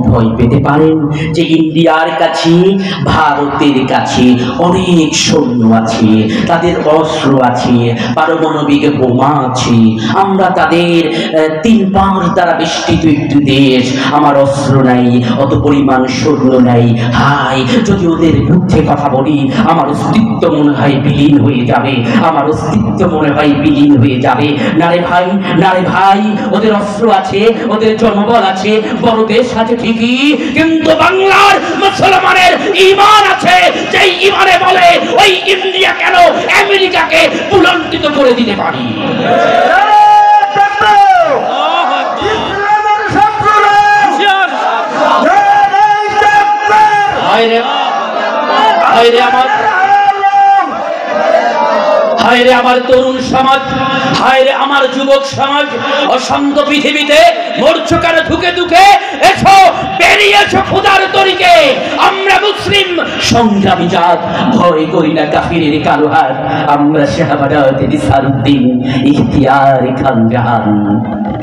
ভয় পেতে পারেন যে ইন্ডিয়ার কাছে ভারতের কাছে অনেক সৈন্য আছে, তাদের অস্ত্র আছে, পারমাণবিক বোমা আছে। আমরা তাদের 3-5 দ্বারা বেষ্টিত একটি দেশ, আমার অস্ত্র নাই, অত পরিমাণ সৈন্য নাই। হাই, যদি ওদের বিরুদ্ধে কথা বলি আমার অস্তিত্ব মনে হয় বিলীন হয়ে যাবে, আমার অস্তিত্ব মনে হয় বিলীন হয়ে যাবে। না রে ভাই, না রে ভাই, ওদের অস্ত্র আছে, ওদের জনবল আছে, বড় দেশ আছে ঠিকই, কিন্তু বাংলার মুসলমানের ঈমান আছে, যেই ঈমানে বলে ওই ইন্ডিয়া কেন আমেরিকাকে বুলন্দিত করে দিতে পারি। হায় রে আমার তরুণ সমাজ, হায় রে আমার যুবক সমাজ, অশান্ত পৃথিবীতে মরছো কেন ধুকে ধুকে? এসো, বেরিয়ে এসো খোদার তরিকে। আমরা মুসলিম সংগ্রামী জাত, ভয় করি না কাফিরের কালো হাত। আমরা শাহবাজার নিসারউদ্দিন ইখতিয়ার খান জাহান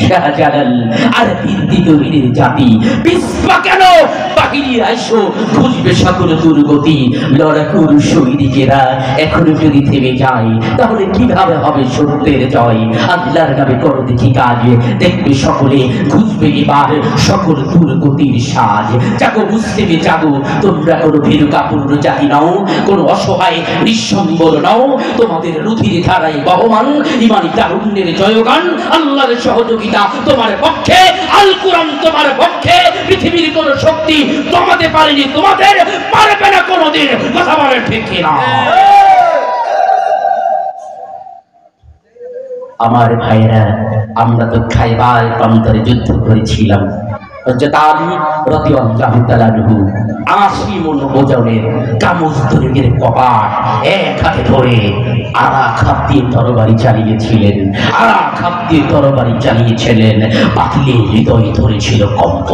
শাহজালাল আর বিদ্যুৎ জাতি। বিস্পা কেন বাহিনী আইসো, খুঁজবে সকল দুর্গতি। লড়াকুর সৈনিকেরা এখনো যদি থেমে যায় তাহলে কিভাবে হবে সত্যের জয়? আল্লাহর নামে করো দেখি কাজ, দেখবে সকলে খুঁজবে এবার সকল দুর্গতির সাজ। জাগো মুসলিমে জাগো, তোমরা কোনো ভীরু কাপুরুষ জাতি নাও, কোনো অসহায় নিঃসম্বর নাও। তোমাদের রুধির ধারায় বহমান ইমানি তারুণ্যের জয়গান। আল্লাহর সহযোগিতা তোমার পক্ষে, আল কুরআন তোমার পক্ষে। পৃথিবীর কোনো শক্তি তোমাতে পারেনি, তোমাদের পারবে না কোনোদিন। কথা বলে ঠিক না? আমার ভাইরা, আমরা তো খাইবার প্রান্তরে যুদ্ধ করেছিলাম। হযরত আলী রাদিয়াল্লাহু তাআলা আনহু 80 মণ ওজনের কামুজদুর্গের কপাট এক হাতে ধরে আরাক হাত দিয়ে তরবারি চালিয়েছিলেন, আরাক হাত দিয়ে তরবারি চালিয়েছিলেন। বাতিলের হৃদয় ধরেছিল কম্প।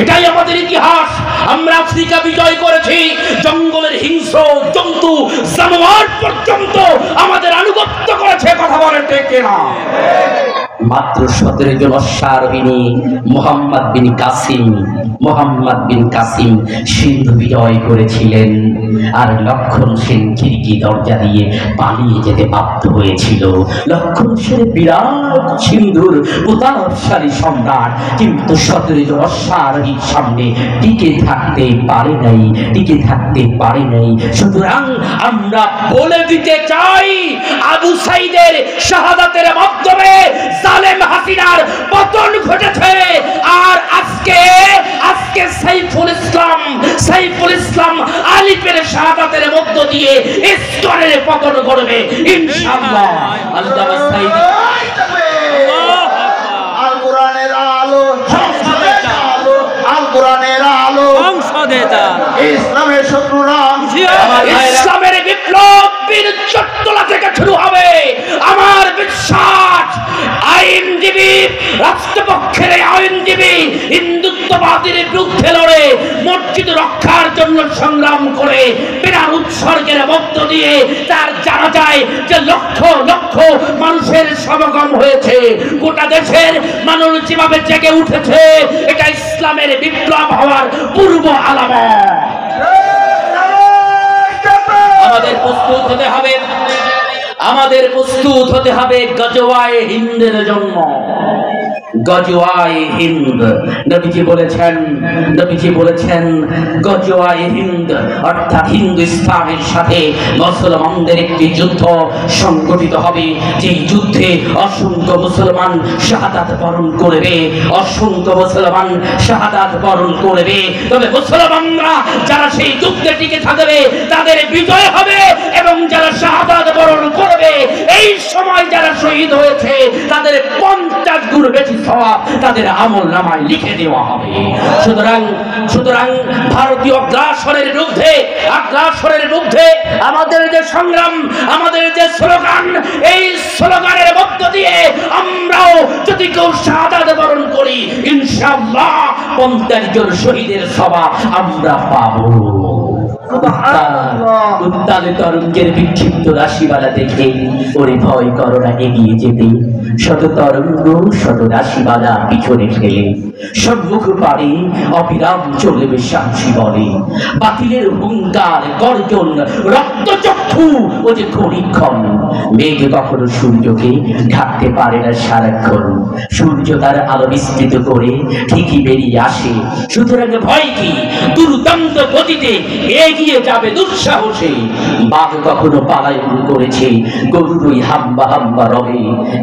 এটাই আমাদের ইতিহাস। আমরা আফ্রিকা বিজয় করেছি, জঙ্গলের হিংস্র জন্তু জানোয়ার পর্যন্ত আমাদের আনুগত্য করেছে। কথা বলেন ঠিক না? মাত্র 17 জন অশ্বারোহী মোহাম্মদ বিন কাসিম সিন্ধু বিজয় করেছিলেন, আর লক্ষণ সেন খিড়কি দরজা দিয়ে পালিয়ে যেতে বাধ্য হয়েছিল। লক্ষণ সেন বিরাট সিন্ধুর প্রতাপশালী সম্রাট, কিন্তু 17 জন অশ্বারোহীর সামনে টিকে থাকতে পারে নাই। সুতরাং আমরা বলে দিতে চাই, আবু সাইদের শাহাদাতের মাধ্যমে জালেম হাসিনার পতন ঘটেছে। আর আজকে সাইফুল ইসলাম আলিফের শাহাদাতের মধ্য দিয়ে ইসকনের পতন ঘটবে ইনশাআল্লাহ। আল্লাহ সাইদি আল কোরআনের আলো, আল কোরআনের আলো, ইসলামের শত্রুরা, ইসলামের বিপ্লব চট্টলা থেকে শুরু হবে। আমার বিশ্বাস আইনজীবী, রাষ্ট্রপক্ষের আইনজীবী হিন্দুত্ববাদীর বিরুদ্ধে লড়ে মসজিদ রক্ষার জন্য সংগ্রাম করে বিরাট উৎসর্গের মধ্য দিয়ে তার জানা যায় যে লক্ষ লক্ষ মানুষের সমাগম হয়েছে। গোটা দেশের মানুষ যেভাবে জেগে উঠেছে, এটা ইসলামের বিপ্লব হওয়ার পূর্ব আলামত। আমাদের প্রস্তুত হতে হবে গজওয়ায়ে হিন্দের জন্য। গজওয়ায়ে হিন্দ, নবীজি বলেছেন গজওয়ায়ে হিন্দ অর্থাৎ হিন্দুস্তানের সাথে মুসলমানদের একটি যুদ্ধ সংগঠিত হবে। যেই যুদ্ধে অসংখ্য মুসলমান শাহাদাত বরণ করবে, তবে মুসলমানরা যারা সেই যুদ্ধে টিকে থাকবে তাদের বিজয় হবে, এবং যারা শাহাদাত বরণ করবে এই সময় যারা শহীদ হয়েছে তাদের 50 গুণ বেশি সওয়াব তাদের আমলনামায় লিখে দেওয়া হবে। সুতরাং ভারতীয় আগ্রাসনের বিরুদ্ধে আমাদের যে সংগ্রাম, আমাদের যে স্লোগান, এই স্লোগানের মধ্য দিয়ে আমরাও যদি কেউ শাহাদাত বরণ করি ইনশাআল্লাহ 50 জন শহীদের সওয়াব আমরা পাবো। উত্তাল তরঙ্গের বিক্ষিপ্ত রাশিমালা দেখে ওরে ভয় করো না এগিয়ে যেতে, শত তরঙ্গ শত রাশিমালা পিছনে ফেলে সম্মুখ পারে অবিরাম চলবে সাহসী বলে। বাতিলের হুঙ্কার গর্জন রক্তচক্ষু ও যে ক্ষণিক্ষণ, মেঘ কখনো সূর্যকে ঢাকতে পারে না সারাক্ষণ, সূর্য তার আলো বিস্তৃত করে ঠিকই বেরিয়ে আসে। সুতরাং ভয় কি, দুর্দান্ত গতিতে এগিয়ে যাবে দুঃসাহসে। বাঘ কখনো পালায়ন করেছে, গরুরই হাম্বা হাম্বা রবে,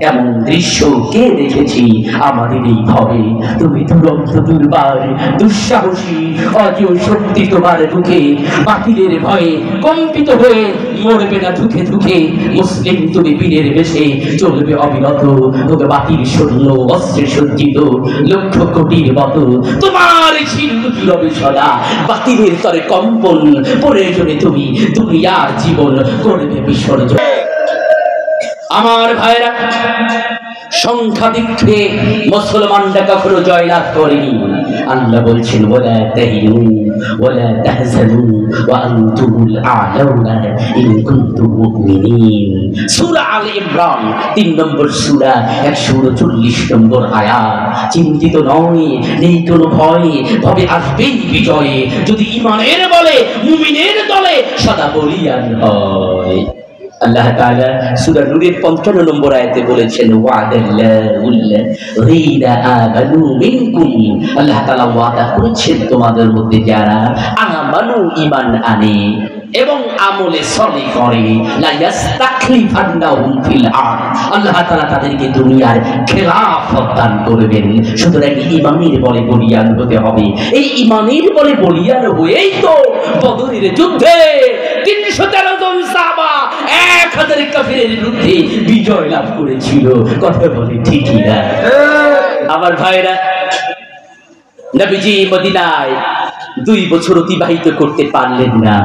এমন দৃশ্য কে দেখেছি আমাদের এই ভবে। তুমি দুরন্ত দুর্বার দুঃসাহসী, অজেয় শক্তি তোমার বুকে, বাতিলের ভয়ে কম্পিত হয়ে মরবে না ধুকে ধুকে। মুসলিম তুমি বীরের বেশে চলবে অবিরত, তোকে বাতিল সৈন্য অস্ত্রে সজ্জিত লক্ষ কোটির মতো তোমার শিল্পী রবে সদা। বাতিলের তরে কম্পন প্রয়োজনে তুমি দুনিয়ার জীবন করবে বিসর্জন। আমার ভাইরা, সংখ্যা দিকে মুসলমানরা কখনো জয়লাভ করেনি। আল্লাহ বলছেন ওয়ালা তাহিনু ওয়ালা তাহজানু ওয়া আনতুমুল আ'লাউনা ইন কুনতুম মুমিনিন। সূরা আলে ইমরান 3 নম্বর সূরা 139 নম্বর আয়াত। চিন্তিত নয়, নেই কোনো ভয়, তবে আসবেই বিজয়ে যদি ঈমানের বলে মুমিনের দলে সদা বলিয়ান হয়। আল্লাহ তাআলা সূরা নূরের 55 নম্বর আয়াতে বলেছেন ওয়াদাল্লাহুল্লাযীনা আমানু মিনকুম, আল্লাহ তাআলা ওয়াদা করেছেন তোমাদের মধ্যে যারা আমানু ঈমান আনে এবং আমলে সলে করে, লা ইস্তাখলিফান্নাহুম ফিল আরদ, আল্লাহ তাআলা তাদেরকে দুনিয়ার খেলাফত দান করবেন। সুতরাং ঈমানের বলে বলিয়ান হতে হবে। এই ঈমানের বলে বলিয়ান হয়েই তো বদরের যুদ্ধে 313 জন সাহাবা 1000 কাফিরের বিরুদ্ধে বিজয় লাভ করেছিল। কথা বলে ঠিকই না? আমার ভাইরা, নবীজি মদিনায় 2 বছর অতিবাহিত করতে পারলেন না।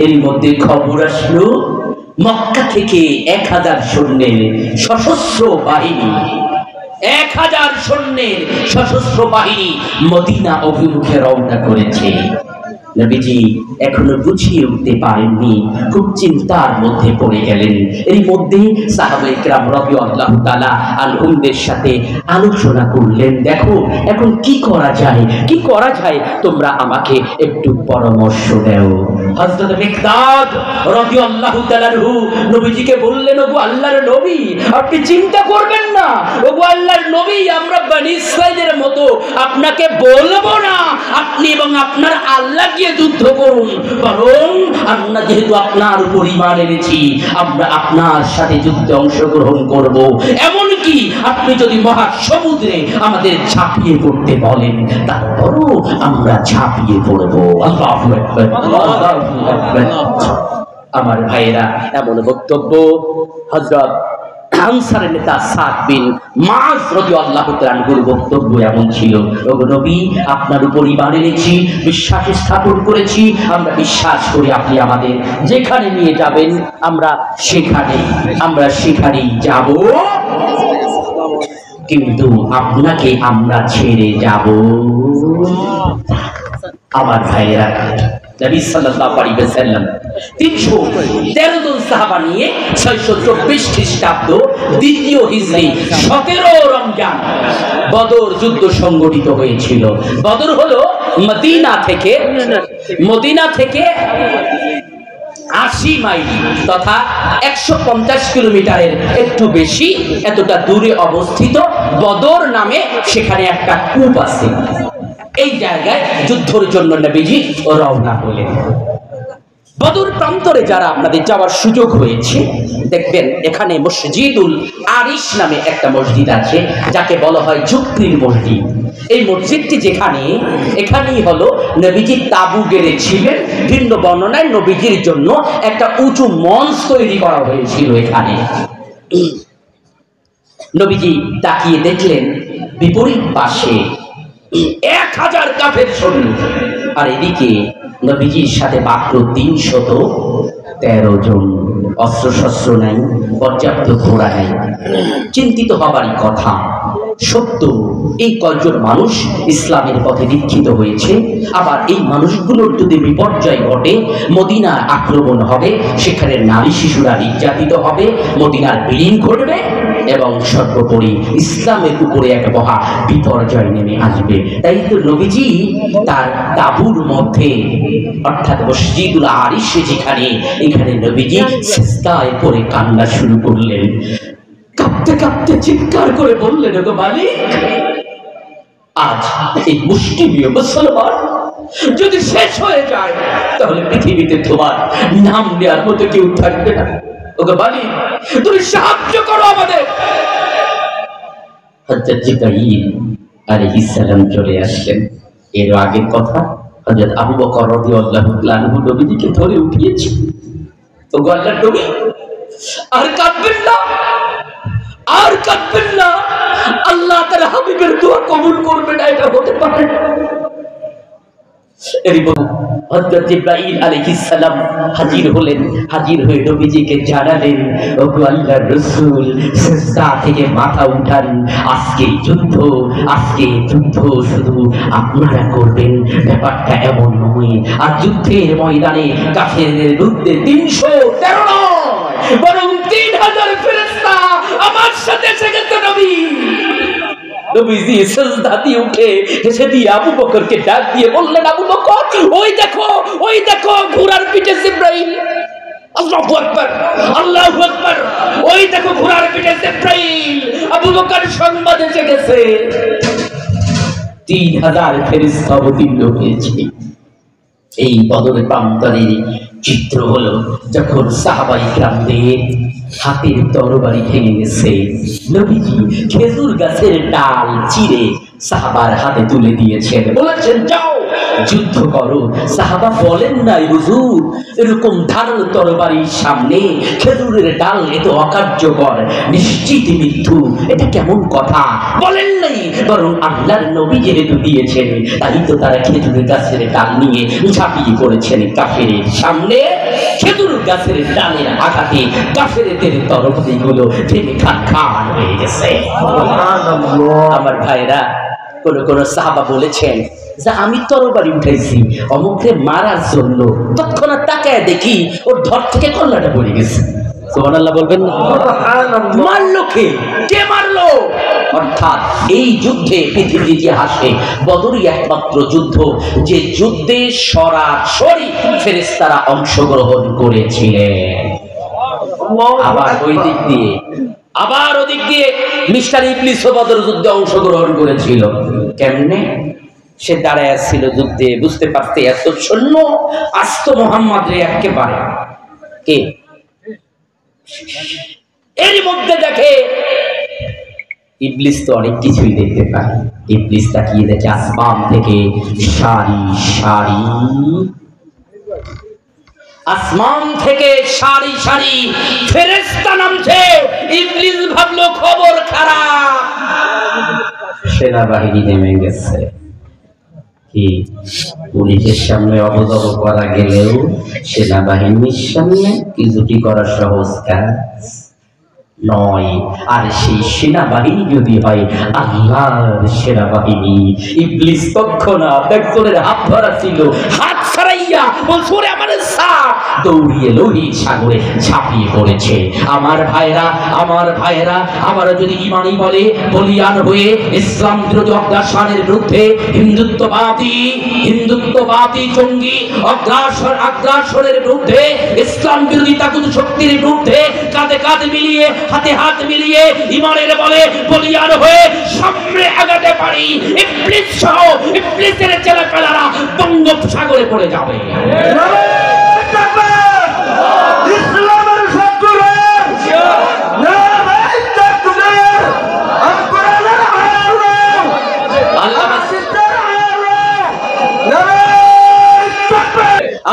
এর মধ্যে খবর আসলো মক্কা থেকে 1000 সৈন্যের সশস্ত্র বাহিনী, 1000 সৈন্যের সশস্ত্র বাহিনী মদিনা অভিমুখে রওনা করেছে। নবীজি এখনো গুছিয়ে উঠতে পারেননি, খুব চিন্তার মধ্যে পড়ে গেলেন। এর মধ্যে সাহাবায়ে কেরাম রাদিয়াল্লাহু তাআলা আনহুমদের সাথে আলোচনা করলেন, দেখো এখন কি করা যায়, কি করা যায়, তোমরা আমাকে একটু পরামর্শ দাও। হযরত মিকদাদ রাদিয়াল্লাহু তাআলা আনহু নবীজিকে বললেন, ওগো আল্লাহর নবী, আপনি চিন্তা করবেন না, ওগো আল্লাহর নবী, আমরা বনী ইসরাঈলের মতো আপনাকে বলবো না আপনি এবং আপনার আল্লাহ যুদ্ধ করুন, বরং আমরা যেহেতু আপনার উপর ঈমান এনেছি, আমরা আপনার সাথে যুদ্ধে অংশগ্রহণ করব। এমনকি আপনি যদি মহাসমুদ্রে আমাদের ঝাঁপিয়ে পড়তে বলেন, তারপরও আমরা ঝাঁপিয়ে পড়ব। আল্লাহু আকবার, আল্লাহু আকবার। আমার ভাইয়েরা, এমন বক্তব্য হযরত আনসারের নেতা সাদ বিন মুআয রাদিয়াল্লাহু তাআলা আনহুর বক্তব্য এমন ছিল, ওগো নবী, আপনার উপর ঈমান এনেছি, বিশ্বাস স্থাপন করেছি, আমরা বিশ্বাস করি আপনি আমাদের যেখানে নিয়ে যাবেন আমরা সেখানেই যাব, কিন্তু আপনাকে আমরা ছেড়ে যাব। আমার ভাইয়েরা, নবী সাল্লাল্লাহু আলাইহি ওয়াসাল্লাম 313 জন সাহাবা নিয়ে 624 খ্রিস্টাব্দ 2য় হিজরি 17 রমজান বদর যুদ্ধ সংগঠিত হয়েছিল। বদর হলো মদিনা থেকে 80 মাইল তথা 150 কিলোমিটারের একটু বেশি, এতটা দূরে অবস্থিত বদর নামে সেখানে একটা কূপ আছে। এই জায়গায় যুদ্ধের জন্য নবীজি রওনা হলেন। বদর প্রান্তরে যারা আপনাদের যাওয়ার সুযোগ হয়েছে, দেখবেন এখানে মসজিদুল আরিশ নামে একটা মসজিদ আছে, যাকে বলা হয় ঝুপড়ির মসজিদ। এই মসজিদটি এখানেই হলো নবীজি তাবু গেড়েছিলেন। ভিন্ন বর্ণনায় নবীজির জন্য একটা উঁচু মঞ্চ তৈরি করা হয়েছিল এখানে। নবীজি তাকিয়ে দেখলেন বিপরীত পাশে 1000 কাফের সৈন্য, আর এদিকে নবীজির সাথে মাত্র 313 জন। অস্ত্র শস্ত্র নাই, পর্যাপ্ত ঘোড়া নাই। চিন্তিত হবারই কথা। সত্য এই কয়েকজন মানুষ ইসলামের পথে দীক্ষিত হয়েছে। আবার এই মানুষগুলোর যদি বিপর্যয় ঘটে, মদিনার আক্রমণ হবে, সেখানে নারী শিশুরা নির্যাতিত হবে, মদিনার বিলীন ঘটবে এবং সর্বোপরি ইসলামের উপরে এক মহা বিপর্যয় নেমে আসবে। তাই তো নবীজি তার তাঁবুর মধ্যে অর্থাৎ মসজিদুল আরিশে যেখানে, এখানে নবীজি সিজদায় পড়ে কান্না শুরু করলেন। কাঁপতে কাঁপতে চিৎকার করে বললেন, ওগো মালিক, আজ এই মুষ্টিমেয় মুসলমান যদি শেষ হয়ে যায় তাহলে পৃথিবীতে তোমার নাম নেওয়ার মতো কেউ থাকবে না। ওগো মালিক, তুমি সাহায্য করো আমাদের। হযরত জিবরাইল আলাইহিস সালাম চলে আসলেন। এর আগের কথা, হযরত আবু বকর রাদিয়াল্লাহু তাআলা আনহু নবীজিকে ধরে উঠিয়েছে। ওগো আল্লাহর নবী, আর কাঁদবেন না, আর কাঁদবেন না, আল্লাহ তার হাবিবের দোয়া কবুল করবে না, এটা হতে পারে না। হযরত জিবরাইল আলাইহিস সালাম হাজির হলেন। হাজির হয়ে নবীজিকে জানালেন, ওগো আল্লাহর রাসূল, সিজদা থেকে মাথা উঠান, আজকে যুদ্ধ শুধু আপনারা করবেন, ব্যাপারটা এমন নয়। আর যুদ্ধের ময়দানে কাফেরদের বিরুদ্ধে ৩১৩ নয়, বরং ৩০০০ ফেরেশতা আমার সাথে সেখানে নবী। নবীজি সিজদা দিয়ে উঠে হেসে দিয়ে আবু বকরকে ডাক দিয়ে বললেন, আবু বকর, ওই দেখো ঘোড়ার পিঠে জিবরাইল। আল্লাহু আকবার, আল্লাহু আকবার, ওই দেখো ঘোড়ার পিঠে জিবরাইল। আবু বকর সংবাদ এসে গেছে, ৩০০০ ফেরেশতা অবতীর্ণ হয়েছে। এই বদরের প্রান্তরে চিত্র হলো যখন সাহাবায়ে কেরামদের হাতের তরবারি ভেঙে গেছে, নবীজি খেজুর গাছের ডাল চিরে সাহাবার হাতে তুলে দিয়েছেন, বলেছেন যাও যুদ্ধ করো। সাহাবা বলেন নাই, হুজুর এরকম ধারালো তরবারির সামনে খেজুরের ডাল এ তো অকার্যকর, নিশ্চিত মৃত্যু, এটা কেমন কথা বলেন নাই। বরং আল্লাহর নবী যেহেতু দিয়েছেন, তাই তো তারা খেজুরের গাছের ডাল নিয়ে ঝাঁপিয়ে পড়েছেন কাফেরের সামনে। খেজুর গাছের ডালের আঘাতে কাফেরদের তরবারিগুলো ভেঙে খান হয়ে গেছে। আমার ভাইরা, কোন সাহাবা বলেছেন যে আমি তরবারি উঠাইছি অমুককে মারার জন্য, তৎক্ষণাৎ তাকায় দেখি ওর ধর থেকে কল্লাটা পড়ে গেছে। সুবহানাল্লাহ বলবেন না? মারলো কে মারলো? অর্থাৎ এই যুদ্ধে পৃথিবীর ইতিহাসে বদরই একমাত্র যুদ্ধ যে যুদ্ধে সরাসরি ফেরেশতারা অংশগ্রহণ করেছিলেন। আবার ওদিক দিয়ে মিস্টার ইবলিসও বদর যুদ্ধে অংশগ্রহণ করেছিল। কেমনে? সে দাঁড়ায় ছিল যুদ্ধে, বুঝতে পারতে এত সৈন্য আস্ত মোহাম্মদ রে একেবারে কে। এর মধ্যে দেখে ইবলিস তো অনেক কিছুই দেখতে পায়। ইবলিস তাকিয়ে দেখে আসমান থেকে সারি সারি ফেরেশতা নামছে। ইবলিস ভাবলো খবর খারাপ, সেনাবাহিনী নেমে গেছে। কি পুলিশের সামনে অবজব করা গেলেও সেনাবাহিনীর সামনে কিছুটি করা সহজ কাজ নয়। আর সেই সেনাবাহিনী যদি হয় আল্লাহর সেনাবাহিনী। ইবলিস তৎক্ষণাৎ একজনের হাত ধরা ছিল, হাত ছাড়াইয়া বলছে, ওরে আমার সাপ, দৌড়িয়ে লোহিত সাগরে ঝাঁপিয়ে পড়েছে। আমার ভাইরা, আমরা যদি ইমানি বলে বলিয়ান হয়ে ইসলাম বিরোধী অগ্রাসনের বিরুদ্ধে হিন্দুত্ববাদী জঙ্গি আগ্রাসনের বিরুদ্ধে, ইসলাম বিরোধী তাগুত শক্তির বিরুদ্ধে কাঁধে কাঁধ মিলিয়ে, হাতে হাত মিলিয়ে ইমানের বলে বলিয়ান হয়ে সামনে আগাতে পারি, ইবলিস সহ ইবলিসের ছেলেপেলারা বঙ্গোপসাগরে পড়ে যাবে।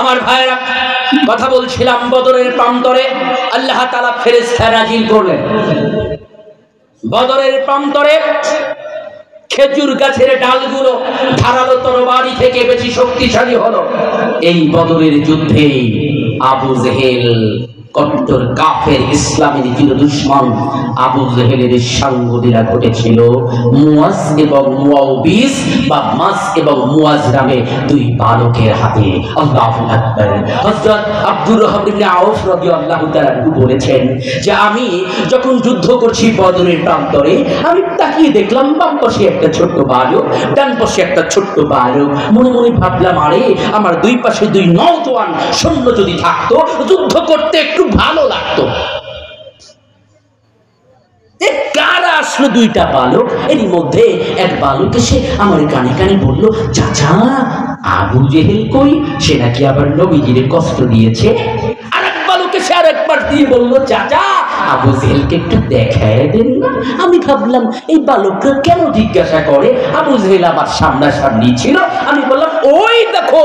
আমার ভাইরা, কথা বলছিলাম বদরের প্রান্তরে আল্লাহ তাআলা ফেরেশতা নাযিল করলেন। বদরের প্রান্তরে খেজুর গাছের ডালগুলো ধারালো তরবারি থেকে বেশি শক্তিশালী হলো। এই বদরের যুদ্ধে আবু জেহেল কট্টর কাফের ইসলামের চির দুশমন আবু জেহেলের সাঙ্গদিরা ঘটেছিল মুয়াজ এবং মুয়াবিস বা মাস এবং মুয়াজ নামে দুই বালকের হাতে। আল্লাহু আকবার। হযরত আব্দুর রহমান ইবনে আউফ রাদিয়াল্লাহু তাআলা বলেছেন যে আমি যখন যুদ্ধ করছি বদরের প্রান্তরে, আমি তাকিয়ে দেখলাম বাম পাশে একটা ছোট্ট বালক, ডান পাশে একটা ছোট্ট বালক। মনে মনে ভাবলাম, আরে আমার দুই পাশে দুই নওজোয়ান সৈন্য যদি থাকতো, যুদ্ধ করতে একটু ভালো লাগতো। কারা আসলো দুইটা বালক, এর মধ্যে এক বালক এসে আমার কানে কানে বলল, চাচা আবু জেহেল কই? সে নাকি আবার নবীজির কষ্ট দিয়েছে। আর এক বালক এসে আর একবার দিয়ে বলল, চাচা আবু জেহেলকে একটু দেখায় দেন না। আমি ভাবলাম এই বালকরা কেন জিজ্ঞাসা করে, আবু জেহেল আমার সামনাসামনি ছিল। আমি বললাম, ওই দেখো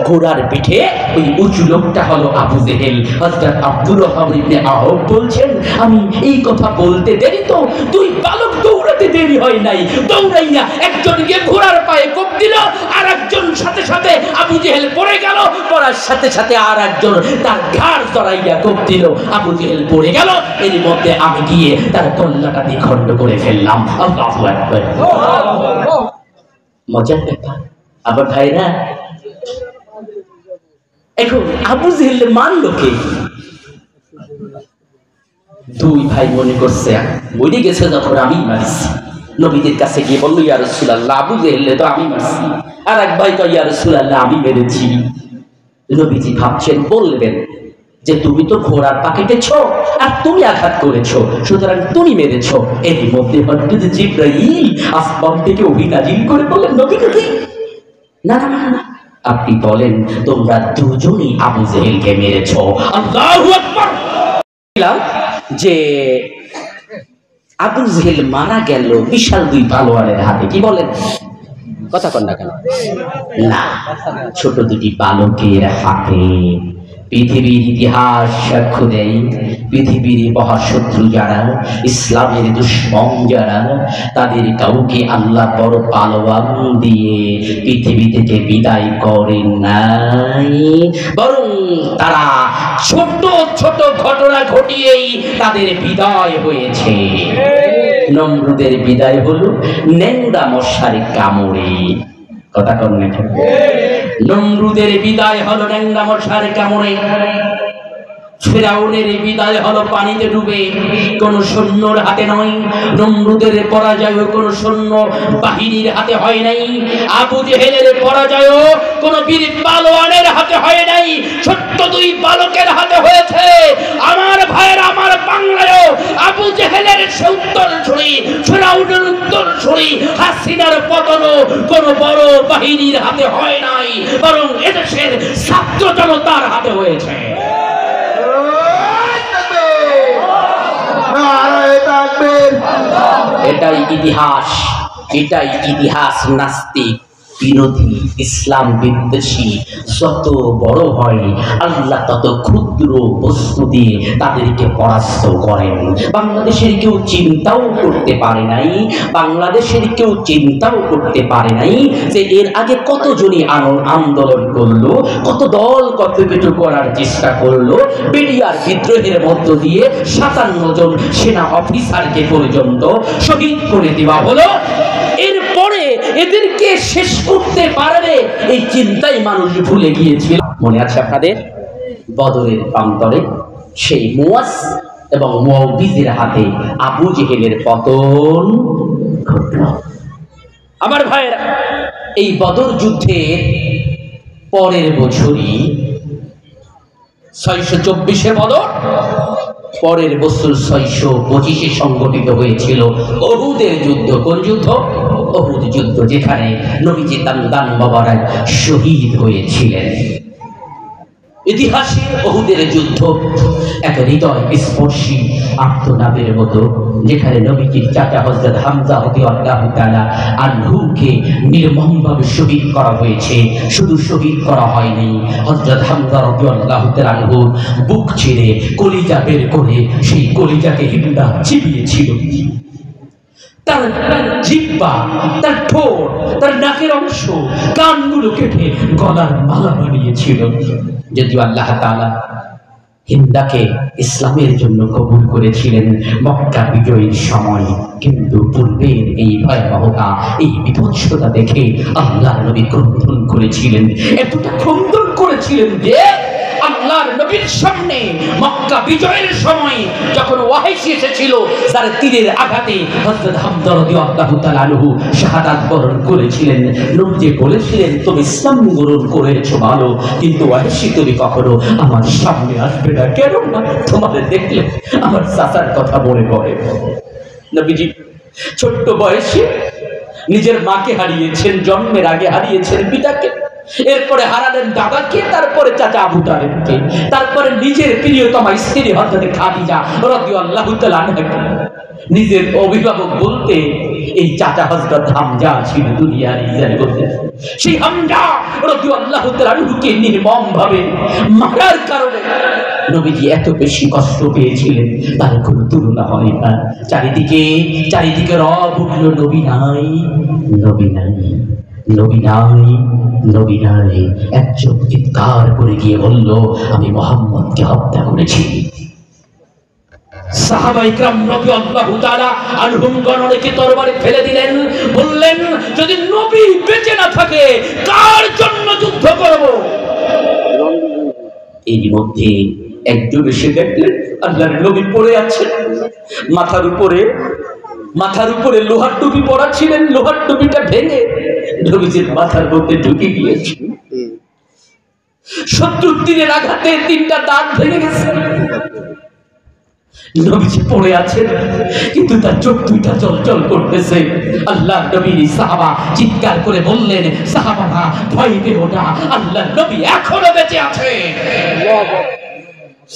ঘোড়ার পিঠে ওই উঁচু লোকটা হলো আবু জেহেল। হযরত আব্দুর রহমান ইবনে আউফ বলছেন, আমি এই কথা বলতে দেরি তো দুই বালক দৌড়াতে দেরি হয় নাই, দৌড়াইয়া একজন গিয়ে ঘোড়ার পায়ে কোপ দিল, আর একজন সাথে সাথে আবু জেহেল পড়ে গেল, পড়ার সাথে সাথে আর একজন তার ঘাড় জড়াইয়া কোপ দিল, আবু জেহেল পড়ে গেল। এর মধ্যে আমি গিয়ে তার কল্লাটা দ্বিখণ্ড করে ফেললাম। আল্লাহু আকবার। মজার ব্যাপার। আবার ভাইরা, এখন আবু জেহেল মানলো কে? দুই ভাই মনে করছে মরে গেছে যখন আমি মারছি। নবীদের কাছে গিয়ে বলল, ইয়া রাসূলুল্লাহ আবু জেহেল তো আমি মারছি। আর এক ভাই তো, ইয়া রাসূলুল্লাহ আমি মেরেছি। নবীজি ভাবছেন বলবেন যে তুমি তো ঘোড়ার পাকেটেছ আর তুমি আঘাত করেছো, সুতরাং তুমি মেরেছো। এর মধ্যে হযরত জিবরাইল আসমান থেকে ওহী নাযিল করে বললেন, নবী কি না না না, আপনি বলেন তোমরা দুজনই আবু জেহেলকে মেরেছো। আল্লাহু আকবার। যে আবু জেহেল মারা গেল বিশাল দুই পালোয়ানের হাতে। কি বলেন? কথা কন না কেন? না, ছোট দুটি বালকের হাতে। পৃথিবীর ইতিহাস সাক্ষ্য দেয়, পৃথিবীর মহাশত্রু যারা, ইসলামের দুশমন যারা, তাদের কাউকে আল্লাহ বড় পালোয়ান দিয়ে পৃথিবী থেকে বিদায় করেন নাই, বরং তারা ছোট ছোট ঘটনা ঘটিয়েই তাদের বিদায় হয়েছে। নমরুদের বিদায় হলো ন্যাংরা মশার কামড়ে। কথা কন না? নমরুদের বিদায় হলো ন্যাংরা মশার কামড়ে। ফিরাউনের বিদায় হলো পানিতে ডুবে, কোন সৈন্যর হাতে নয়। নমরুদের পরাজয় কোন সৈন্য বাহিনীর হাতে হয় নাই। আবু জেহেলের পরাজয় কোন বীর পালোয়ানের হাতে হয় নাই, ছোট্ট দুই বালকের হাতে হয়েছে। আমার ভাইয়ের, আমার বাংলায়ও আবু জেহেলের উত্তরসূরি, ফিরাউনের উত্তরসূরি হাসিনার পতন কোন বড় বাহিনীর হাতে হয় নাই, বরং এদেশের ছাত্র জনতার হাতে হয়েছে। এটাই ইতিহাস, এটাই ইতিহাস। নাস্তিক বিরোধী, ইসলাম বিদ্বেষী যত বড় হয়, আল্লাহ তত ক্ষুদ্র বস্তু দিয়ে তাদেরকে পরাস্ত করেন। বাংলাদেশের কেউ চিন্তাও করতে পারে নাই, বাংলাদেশের কেউ চিন্তাও করতে পারে নাই যে এর আগে কতজনই আন্দোলন করলো, কত দল কত কিছু করার চেষ্টা করলো। বিডিআর বিদ্রোহের মধ্য দিয়ে 57 জন সেনা অফিসারকে পর্যন্ত শহীদ করে দেওয়া হলো। এরপরে এদেরকে শেষ করতে পারবে এই চিন্তাই মানুষ ভুলে গিয়েছিল। মনে আছে আপনাদের? বদরের প্রান্তরে সেই মুয়াজ এবং মুয়াবিজের হাতে আবু জেহেলের পতন ঘটল। আমার ভাইয়েরা, এই বদর যুদ্ধের পরের বছরই 624-এ বদর, পরের বছর 625-এ সংগঠিত হয়েছিল উহুদের যুদ্ধ। কোন যুদ্ধ? উহুদ যুদ্ধ, যেখানে নবীজি দান মোবারক শহীদ হয়েছিলেন। ইতিহাসে উহুদের যুদ্ধ এক হৃদয় স্পর্শী আর্তনাদের মতো, যেখানে নবীজির চাচা হযরত হামজা রাদিয়াল্লাহু তাআলা আনহুকে নির্মমভাবে শহীদ করা হয়েছে। শুধু শহীদ করা হয়নি, হযরত হামজা রাদিয়াল্লাহু তাআলা আনহুর বুক ছিঁড়ে কলিজা বের করে সেই কলিজাকে হিন্দা চিবিয়েছিল। তার জিহ্বা, তার ঠোঁট, তার নাকের অংশ, কানগুলো কেটে গলার মালা বানিয়েছিল। যদিও আল্লাহ তাআলা হিন্দাকে ইসলামের জন্য কবুল করেছিলেন মক্কা বিজয়ের সময়, কিন্তু পূর্বের এই ভয়াবহতা, এই বিভৎসতা দেখে আল্লাহর নবী ক্রন্দন করেছিলেন। এতটা ক্রন্দন করেছিলেন যে আল্লাহর নবীর সামনে মক্কা বিজয়ের সময় যখন ওয়াহিশ এসেছিল, তার তীরের আঘাতে হযরত হামজা রাদিয়াল্লাহু তাআলা আনহু শাহাদাত বরণ করেছিলেন। নবী বলেছিলেন, তুমি ইসলাম গ্রহণ করেছো ভালো, কিন্তু ওয়াহিশ তুমি কখনো আমার সামনে আসবে না। কেন না? তোমাদের দেখলে আমার চাচার কথা মনে পড়ে। নবীজি ছোট্ট বয়সে নিজের মাকে হারিয়েছেন, জন্মের আগে হারিয়েছেন পিতাকে, এরপরে হারালেন দাদাকে, তারপরে চাচা আবু তালেবকে, তারপরে নিজের প্রিয়তমা স্ত্রী হযরত খাদিজা রাদিয়াল্লাহু তাআলা আনহা। নিজের অভিভাবক বলতে এই চাচা হযরত হামজা ছিল দুনিয়ার ইজারে করতে। সেই হামজা রাদিয়াল্লাহু তাআলা আনহুকে নির্মমভাবে মারার কারণে নবীজি এত বেশি কষ্ট পেয়েছিলেন, তার কোনো তুলনা হয় না। চারিদিকে রব উঠল, নবী নাই, নবী নাই, নবী নাই, নবী নাই। একজন চিৎকার করে গিয়ে বলল, আমি মুহাম্মদকে হত্যা করেছি। সাহাবায়ে কিরাম রাদিয়াল্লাহু তাআলা আনহুম গণকে তরবারি ফেলে দিলেন, বললেন, যদি নবী বেঁচে না থাকে কার জন্য যুদ্ধ করব? এর মধ্যে একজন এসে দেখলেন আল্লাহর নবী পড়ে আছেন, মাথার উপরে লোহার টুপি পরা ছিলেন, লোহার টুপিটা ভেঙে নবীজির মাথার মধ্যে ঢুকে গিয়েছে। শত্রুর তীরের আঘাতে 3টা দাঁত ভেঙে গেছে। নবীজি পড়ে আছেন, কিন্তু তার চোখ 2টা চলচল করতেছে। আল্লাহর নবীর সাহাবা চিৎকার করে বললেন, সাহাবারা ভয় পেও না, আল্লাহর নবী এখনো বেঁচে আছে।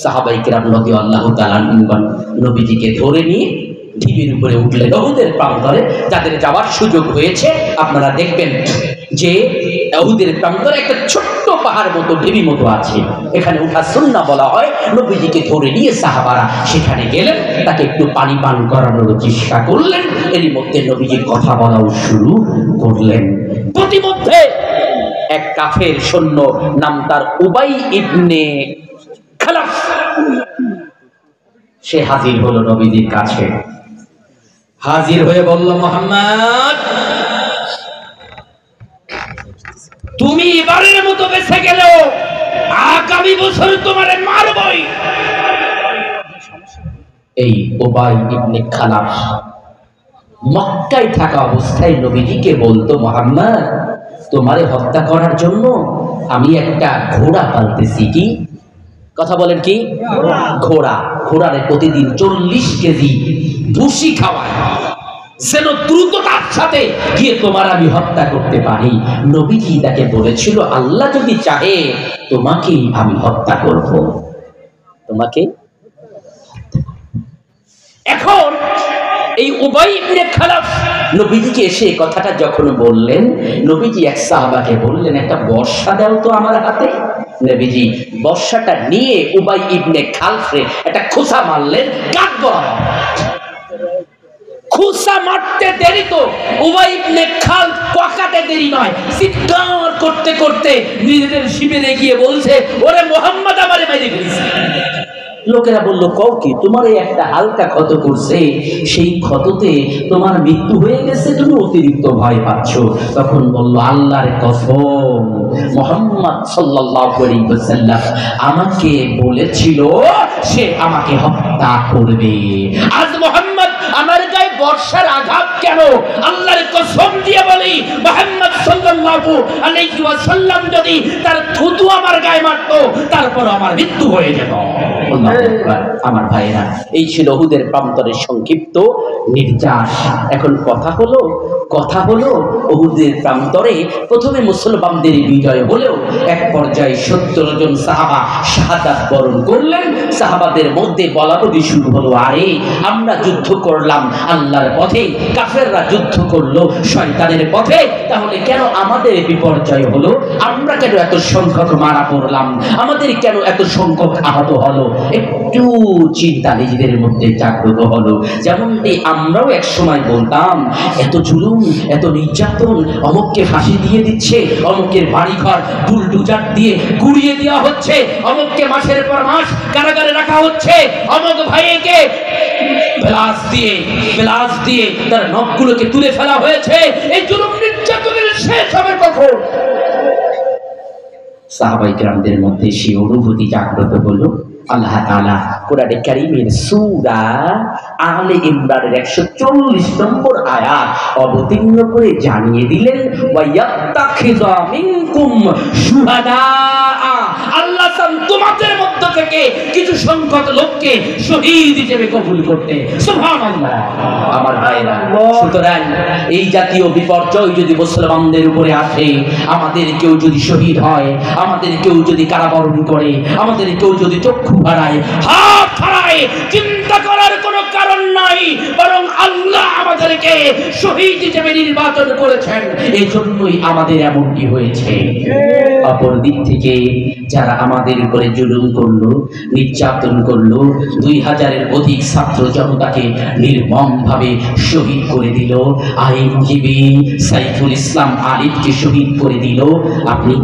সাহাবায়ে কিরাম রাদিয়াল্লাহু তাআলা আনহুম নবীজিকে ধরে নিয়ে ঢিবির উপরে উঠলেন। উহুদের প্রান্তরে যাদের যাওয়ার সুযোগ হয়েছে আপনারা দেখবেন যে উহুদের প্রান্তরে একটা ছোট্ট পাহাড় মতো ঢিবি মতো আছে, এখানে উঠা সুন্নাহ বলা হয়। নবীজিকে ধরে নিয়ে সাহাবারা সেখানে গেলেন, তাকে একটু পানি পান করানোর চেষ্টা করলেন। এরই মধ্যে নবীজি কথা বলাও শুরু করলেন। প্রতিমধ্যে এক কাফের সৈন্য, নাম তার উবাই ইবনে খালাফ, সে হাজির হলো নবীজির কাছে। হাজির হয়ে বলল, মুহাম্মদ, তুমি এবারের মতো বেঁচে গেলেও আগামী বছর তোমারে মারবই। এই উবাই ইবনে খালাফ মক্কায় থাকা অবস্থায় নবীজিকে বলতো, মুহাম্মদ, তোমারে হত্যা করার জন্য আমি একটা ঘোড়া পালতেছি। কি কথা বলেন? কি ঘোড়ারে প্রতিদিন 40 কেজি ভুসি খাওয়ায়, যেন দ্রুততার সাথে গিয়ে তোমার আমি হত্যা করতে পারি। নবীজি তাকে বলেছিল, আল্লাহ যদি চাহে তোমাকে আমি হত্যা করব, তোমাকে। এখন এই উবাই ইবনে খালাফ নবীজিকে এসে কথাটা যখন বললেন, নবীজি এক সাহাবাকে বললেন, একটা বর্ষা দাও তো আমার হাতে। নবীজি বর্ষাটা নিয়ে উবাই ইবনে খালফে একটা খোঁচা মারলেন, কাট বরাবর। খোঁচা মারতে দেরি তো উবাই ইবনে খালফ পাকাতে দেরি নয়, চিৎকার করতে করতে নিজেদের শিবিরে গিয়ে বলছে, ওরে মুহাম্মদ আমারে মেরে ফেলেছে। লোকেরা বলল, কও কি? তোমার এই একটা হালকা ক্ষত করছে, সেই ক্ষততে তোমার মৃত্যু হয়ে গেছে, তুমি অতিরিক্ত ভয় পাচ্ছ। তখন বলল, আল্লাহর কসম, মুহাম্মদ সাল্লাল্লাহু আলাইহি ওয়াসাল্লাম আমাকে বলেছিল সে আমাকে হত্যা করবে। আজ মুহাম্মদ আমার গায়ে বর্ষার আঘাত কেন? আল্লাহর কসম দিয়ে বলি, মুহাম্মদ সাল্লাল্লাহু আলাইহি ওয়াসাল্লাম যদি তার থুতু আমার গায়ে মারতো, তারপর আমার মৃত্যু হয়ে যেত। আমার ভাইরা, এই ছিল উহুদের প্রান্তরের সংক্ষিপ্ত নির্যাস। এখন কথা হলো উহুদের প্রান্তরে প্রথমে মুসলমানদের বিজয় হলেও এক পর্যায়ে 70 জন সাহাবা শাহাদাত বরণ করলেন। সাহাবাদের মধ্যে বলাবলি শুরু হলো, আরে আমরা যুদ্ধ করলাম, আল্লাহ আল্লাহর পথে কাফেররা যুদ্ধ করলো শয়তানের পথে, তাহলে কেন আমাদের বিপর্যয় হলো? আমরা কেন এত সংখ্যক মারা পড়লাম? আমাদের কেন এত সংখ্যক আহত হলো? একটু চিন্তা নিজেদের মধ্যে জাগ্রত হলো। যেমনটি আমরাও এক সময় বলতাম, এত জুলুম, এত নির্যাতন, অমুককে ফাঁসি দিয়ে দিচ্ছে, অমুকের বাড়িঘর বুলডোজার দিয়ে গুড়িয়ে দেওয়া হচ্ছে, অমুককে মাসের পর মাস কারাগারে রাখা হচ্ছে, অমুক ভাইকে প্লাস দিয়ে তার নখগুলোকে তুলে ফেলা হয়েছে। এই জুলুম নির্যাতনের শেষ হবে কখন? সাহাবায়ে কেরামদের মধ্যে সেই অনুভূতি জাগ্রত হলো। আল্লাহ তাআলা কোরআনে কারীমের সূরা আলে ইমরানের 140 নম্বর আয়াত অবতীর্ণ করে জানিয়ে দিলেন, ওয়ায়াত্তাখিযা মিনকুম শুহাদা, আল্লাহ তোমাদের মধ্য থেকে কিছু সংখ্যক লোককে শহীদ হিসেবে কবুল করতে। সুবহানাল্লাহ। আমার ভাইরা, সুতরাং এই জাতীয় বিপর্যয় যদি মুসলমানদের উপরে আসে, আমাদের কেউ যদি শহীদ হয়, আমাদের কেউ যদি কারাবরণ করে, আমাদের কেউ যদি চক্ষু হারায়, হাত হারায়, চিন্তা করার কোনো কারণ নাই, বরং আল্লাহ আমাদেরকে শহীদ হিসেবে নির্বাচন করেছেন, এই জন্যই আমাদের এমনটি হয়েছে। অপর দিক থেকে যারা আমাদের উপরে জুলুম করলো, নির্যাতন করলো, 2000-এর অধিক ছাত্র জনতাকে নির্মমভাবে শহীদ করে দিল, আইনজীবী সাইফুল ইসলাম আলিফকে শহীদ করে দিল। আপনি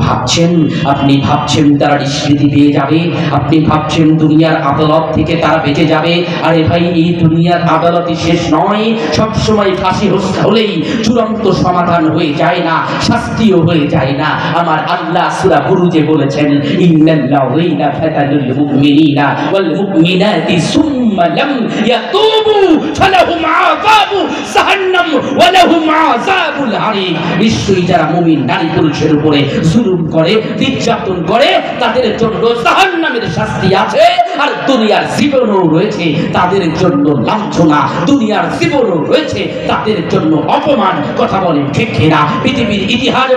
ভাবছেন তারা নিষ্কৃতি পেয়ে যাবে? আপনি ভাবছেন দুনিয়ার আদালত থেকে তারা বেঁচে যাবে? আরে ভাই, এই দুনিয়ার আদালতই শেষ নয়। সবসময় ফাঁসি হলেই চূড়ান্ত সমাধান হয়ে যায় না, শাস্তিও হয়ে যায় না। আমার আল্লাহ সূরা বুরুজে বলেছেন, ইন্নাল্লাযীনা ফাতানুল মুমিনিনা ওয়াল মুমিনাতি সুম্মা লাম ইয়াতুবু ফালাহুম আযাবু জাহান্নাম ওয়া লাহুম আযাবুল হারিক। নিশ্চয়ই যারা মুমিন নারী পুরুষের উপরে জুলুম করে, নির্যাতন করে, তাদের জন্য জাহান্নামের শাস্তি আছে, আর দুনিয়ার জীবনও রয়েছে তাদের জন্য লাঞ্ছনা, দুনিয়ার জীবনও রয়েছে তাদের জন্য অপমান। কথা বলে ঠিক না? পৃথিবীর ইতিহাস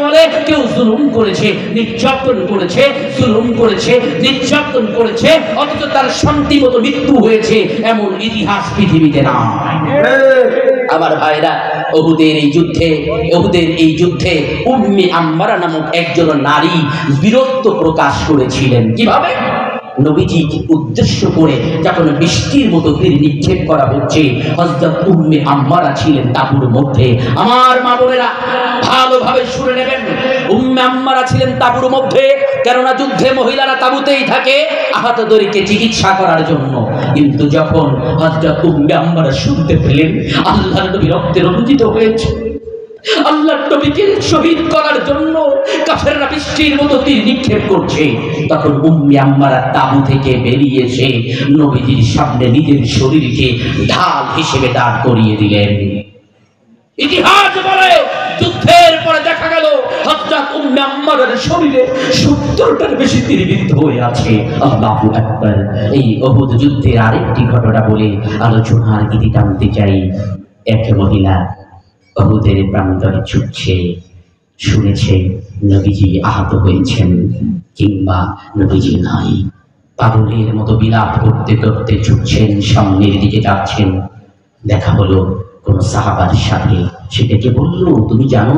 বলে কেউ জুলুম করেছে, নির্যাতন করেছে, জুলুম করেছে, নির্যাতন করেছে, অথচ তার শান্তি মতো মৃত্যু হয়েছে, এমন ইতিহাস পৃথিবীতে না। আমার ভাইরা, উহুদের এই যুদ্ধে উম্মে আম্মারা নামক একজন নারী বীরত্ব প্রকাশ করেছিলেন। কিভাবে? নবীজিকে উদ্দেশ্য করে যখন বৃষ্টির মতো তীর নিক্ষেপ করা হচ্ছে, হযরত উম্মে আম্মারা ছিলেন তাঁবুর মধ্যে। আমার মা বোনেরা ভালোভাবে শুনে নেবেন, উম্মে আম্মারা ছিলেন তাঁবুর মধ্যে, কেননা যুদ্ধে মহিলারা তাঁবুতেই থাকে আহতদেরকে চিকিৎসা করার জন্য। কিন্তু যখন হযরত উম্মে আম্মারা শুনতে পেলেন আল্লাহর নবী রক্তে রঞ্জিত হয়েছে, আল্লাহর নবীকে শহীদ করার জন্য কাফেররা বৃষ্টির মতো তীর নিক্ষেপ করছে, তখন উম্মে আম্মারা তাঁবু থেকে বেরিয়ে এসে নবীজির সামনে নিজের শরীরকে ঢাল হিসেবে দাঁড় করিয়ে দিলেন। ইতিহাস বলে যুদ্ধের পরে দেখা গেল হযরত উম্মে আম্মারার শরীরে 70টার বেশি তীরবিদ্ধ হয়ে আছে। আল্লাহু আকবার। এই উহুদ যুদ্ধের আরেকটি ঘটনা বলে আলোচনার ইতি টানতে চাই। এক মহিলা উহুদের প্রান্তরে ছুটছে, শুনেছে নবীজি আহত হয়েছেন কিংবা নবীজি নাই, পাগলের মতো বিলাপ করতে করতে ছুটছেন, সামনের দিকে যাচ্ছেন। দেখা হলো কোন সাহাবার সাথে। সেটাকে বলল, তুমি জানো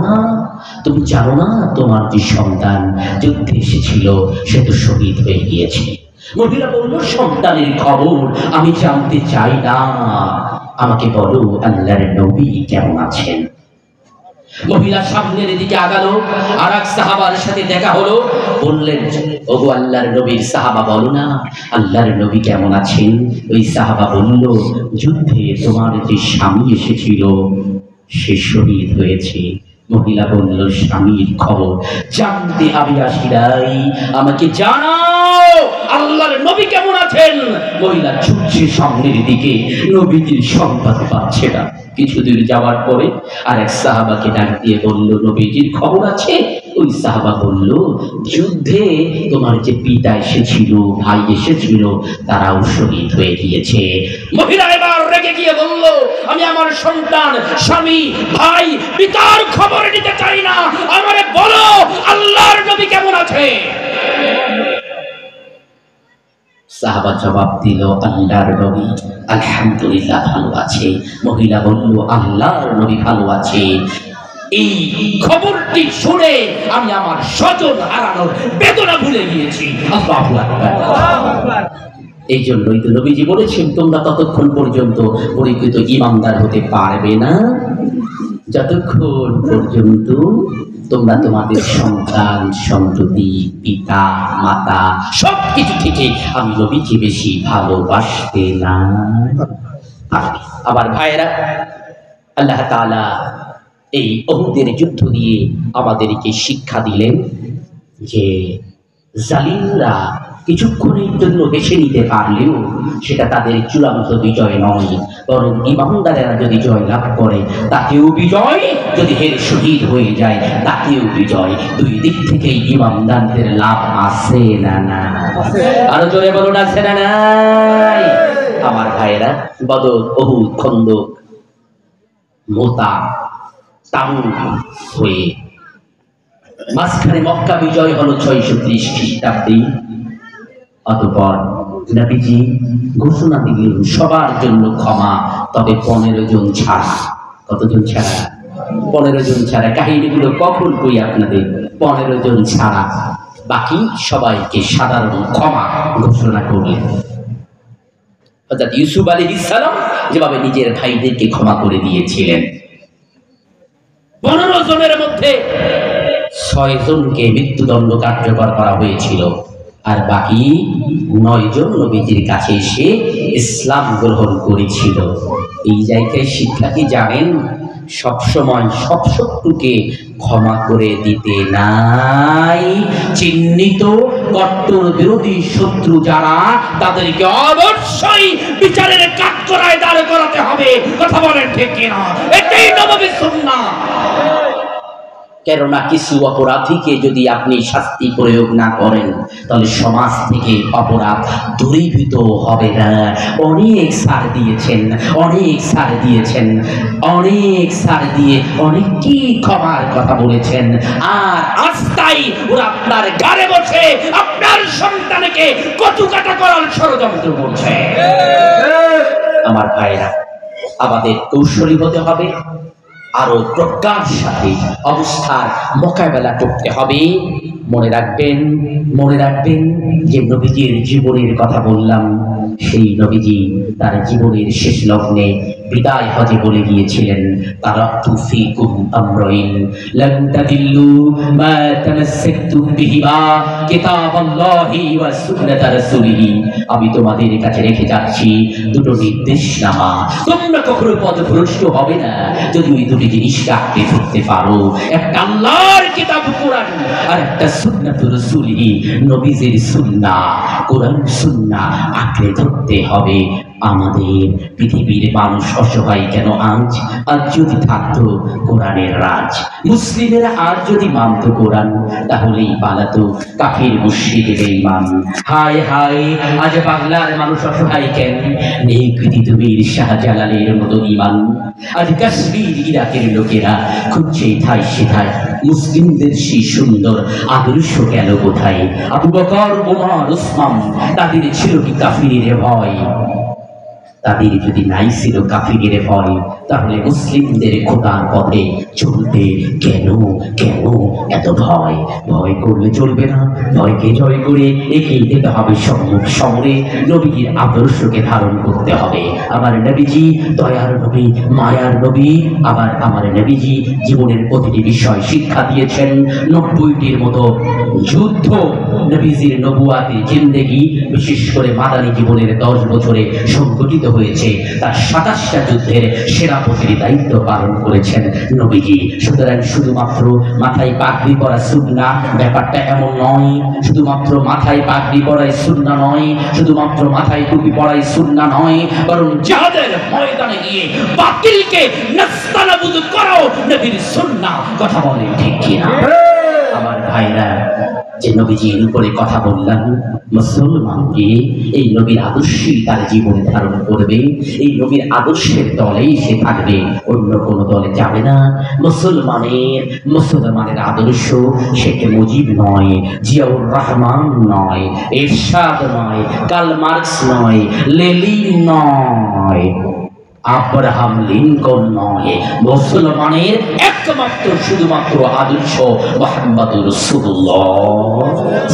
না তোমার যে সন্তান যুদ্ধে এসেছিল সে তো শহীদ হয়ে গিয়েছে। মহিলা বলল, সন্তানের খবর আমি জানতে চাই না, আমাকে বলো আল্লাহর নবী কেমন আছেন। মহিলা সামনের দিকে আগালো, আর এক সাহাবার সাথে দেখা হলো। বললেন, ওগো আল্লাহর নবীর সাহাবা, বলো না আল্লাহর নবী কেমন আছেন। ওই সাহাবা বলল, যুদ্ধে তোমার যে স্বামী এসেছিল সে শহীদ হয়েছে। মহিলা বলল, স্বামীর খবর জানতে আমি আসি নাই, আমাকে জানাও আল্লাহর নবী কেমন আছেন। মহিলা ছুটছে সামনের দিকে, নবীজির সংবাদ পাচ্ছে না। কিছুদূর যাওয়ার পরে আরেক সাহাবাকে ডাক দিয়ে বলল, নবীজির খবর আছে। ওই সাহাবা বলল, যুদ্ধে তোমার যে পিতা এসেছিল, ভাই এসেছিল, তারাও শহীদ হয়ে গিয়েছে। মহিলা এবার রেগে গিয়ে বলল, আমি আমার সন্তান, স্বামী, ভাই, পিতার খবর নিতে চাই না, আমারে বলো আল্লাহর নবী কেমন আছে। সাহাবা জবাব দিল, আল্লাহর নবী আলহামদুলিল্লাহ ভালো আছে। মহিলা বলল, আল্লাহর নবী ভালো আছে। এই খবরটি শুনে আমি আমার স্বজন হারানোর বেদনা ভুলে গিয়েছি। আল্লাহু আকবার। এই জন্যই তো নবীজি বলেছেন, তোমরা ততক্ষণ পর্যন্ত পরিচিত ইমানদার হতে পারবে না যতক্ষণ পর্যন্ত তোমরা তোমাদের সন্তান সন্ততি পিতা মাতা সবকিছু থেকে আমি নবীকে বেশি ভালোবাসতে না। আবার ভাইরা, আল্লাহ তাআলা এই উহুদের যুদ্ধ দিয়ে আমাদেরকে শিক্ষা দিলেন যে জালিমরা কিছুক্ষণের জন্য বেছে নিতে পারলেও সেটা তাদের চূড়ান্ত বিজয় নয়, বরং ইমানদারেরা যদি জয় লাভ করে তাকেও বিজয়, যদি হেরে শহীদ হয়ে যায় তাকেও বিজয়। দুই দিক থেকেই ইমানদারদের লাভ আছে না না? আরো জোরে বলুন, আছে না নাই? আমার ভাইয়েরা, বদর, উহুদ, খন্দক, মোতা, তাবুক হয়ে মাঝখানে মক্কা বিজয় হলো 630 খ্রিস্টাব্দে। অতঃপর নবীজি ঘোষণা দিলেন সবার জন্য ক্ষমা, তবে 15 জন ছাড়া। কতজন ছাড়া? 15 জন ছাড়া। কাহিনীগুলো কখন কই আপনাদের? 15 জন ছাড়া বাকি সবাইকে সাধারণ ক্ষমা ঘোষণা করলেন। অর্থাৎ ইউসুফ আলাইহিস সালাম যেভাবে নিজের ভাইদেরকে ক্ষমা করে দিয়েছিলেন, 15 জনের মধ্যে 6 জনকে মৃত্যুদণ্ড কার্যকর করা হয়েছিল, আর বাকি 9 জন নবীজির কাছে এসে ইসলাম গ্রহণ করেছিল। এই জায়গায় শিক্ষা কি জানেন? সবসময় সব শত্রুকে ক্ষমা করে দিতে নাই। চিহ্নিত কট্টর বিরোধী শত্রু যারা, তাদেরকে অবশ্যই বিচারের কাঠগড়ায় দাঁড় করাতে হবে। কথা বলেন ঠিক কিনা? এটাই নববী সুন্নাহ। কেননা কিছু অপরাধীকে যদি আপনি শাস্তি প্রয়োগ না করেন তাহলে সমাজ থেকে অপরাধ দূরীভূত হবে না। অনেক ছাড় দিয়েছেন, অনেক ছাড় দিয়েছেন, অনেক ছাড় দিয়ে অনেককেই ক্ষমার কথা বলেছেন, আর আস্তাই ওরা আপনার গাড়ে বসে আপনার সন্তানকে কটুকাটা করার ষড়যন্ত্র করছে। আমার ভাইরা, আমাদের কৌশলী হতে হবে, আরো প্রজ্ঞার সাথে অবস্থার মোকাবেলা করতে হবে। মনে রাখবেন, মনে রাখবেন যে নবীজির জীবনের কথা বললাম, সেই নবীজি তার জীবনের শেষ লগ্নে বিদায় হজে বলে গিয়েছিলেন, তারাকতু ফীকুম আমরাইন লান তাদিল্লু মা তামাসসাকতুম বিহিমা কিতাবাল্লাহি ওয়া সুন্নাত রাসূলিহি। আমি তোমাদের কাছে রেখে যাচ্ছি দুটো নির্দেশনামা, তোমরা কখনো পথভ্রষ্ট হবে না যদি ওই দুটি জিনিসকে আঁকড়ে ধরতে পারো। একটা আল্লাহর কিতাব কোরআন, আর একটা সুন্নাত রাসূলিহি, নবীজির সুন্নাহ। কোরআন সুন্নাহ আঁকড়ে ধরতে হবে। আমাদের পৃথিবীর মানুষ অসহায় কেন আজ? আর যদি থাকতো কোরআনের রাজ, মুসলিমেরা আর যদি মানত কোরআন, তাহলেই পালাতো কাফির মুশরিক বেঈমান। হায় হায়, আজ বাংলার মানুষ অসহায় কেন? নেই পৃথিবীর শাহজালালের মতো ঈমান। আজ কাশ্মীর ইরাকের লোকেরা খুঁজছে ঠাই সেথায় মুসলিমদের সেই সুন্দর আদর্শ গেল কোথায়? আবু বকর, ওমর, ওসমান, তাদের ছিল কি কাফিরের ভয়? তাদের যদি নাই ছিল কাফিরের ভয়, তাহলে মুসলিমদের খোদার পথে চলতে কেন কেন এত ভয়? ভয় করলে চলবে না, ভয়কে জয় করে এগিয়ে যেতে হবে সম্মুখ সমরে। নবীর আদর্শকে ধারণ করতে হবে। আমার নবীজি দয়ার নবী, মায়ার নবী। আবার আমার নবীজি জীবনের প্রতিটি বিষয় শিক্ষা দিয়েছেন। 90টির মতো যুদ্ধ নবীজির নবুয়াতে জিন্দেগি, বিশেষ করে মাদানী জীবনের 10 বছরে সংগঠিত হয়েছে। তার 27টা যুদ্ধের সেনাপতির দায়িত্ব পালন করেছেন নবীজি। সুতরাং শুধুমাত্র মাথায় পাগড়ি পরা সুন্নাহ, ব্যাপারটা এমন নয়। শুধুমাত্র মাথায় পাগড়ি পরাই সুন্নাহ নয়, শুধুমাত্র মাথায় টুপি পরাই সুন্নাহ নয়, বরং জিহাদের ময়দানে গিয়ে বাতিলকে নাস্তানাবুদ করাও নবীর সুন্নাহ। কথা বলেন ঠিক কিনা? আমার ভাইরা, যে নবীজির উপরে কথা বললাম, মুসলমানকে এই নবীর আদর্শই তার জীবনে ধারণ করবে, এই নবীর আদর্শের দলেই সে থাকবে, অন্য কোনো দলে যাবে না। মুসলমানের আদর্শ শেখ মুজিব নয়, জিয়াউর রহমান নয়, এরশাদ নয়, কার্ল মার্কস নয়, লেনিন নয়, আব্রাহাম লিঙ্কন নয়। মুসলমানের একমাত্র শুধুমাত্র আদর্শ মুহাম্মদুর রাসূলুল্লাহ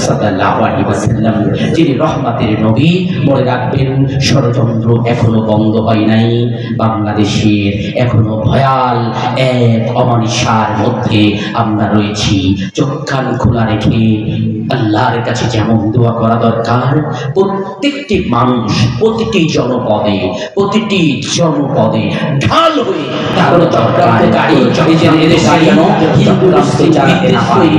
সাল্লাল্লাহু আলাইহি ওয়াসাল্লাম, যিনি রহমতের নবী। মনে রাখবেন, ষড়যন্ত্র এখনো বন্ধ হয় নাই। বাংলাদেশের এখনো ভয়াল এক অমানিসার মধ্যে আমরা রয়েছি। চোখ কান খোলা রেখে আল্লাহর কাছে যেমন দোয়া করা দরকার, প্রত্যেকটি মানুষ প্রতিটি জনপদে ঢাল হয়ে তার দরকার গাড়ি হিন্দু মুসলিম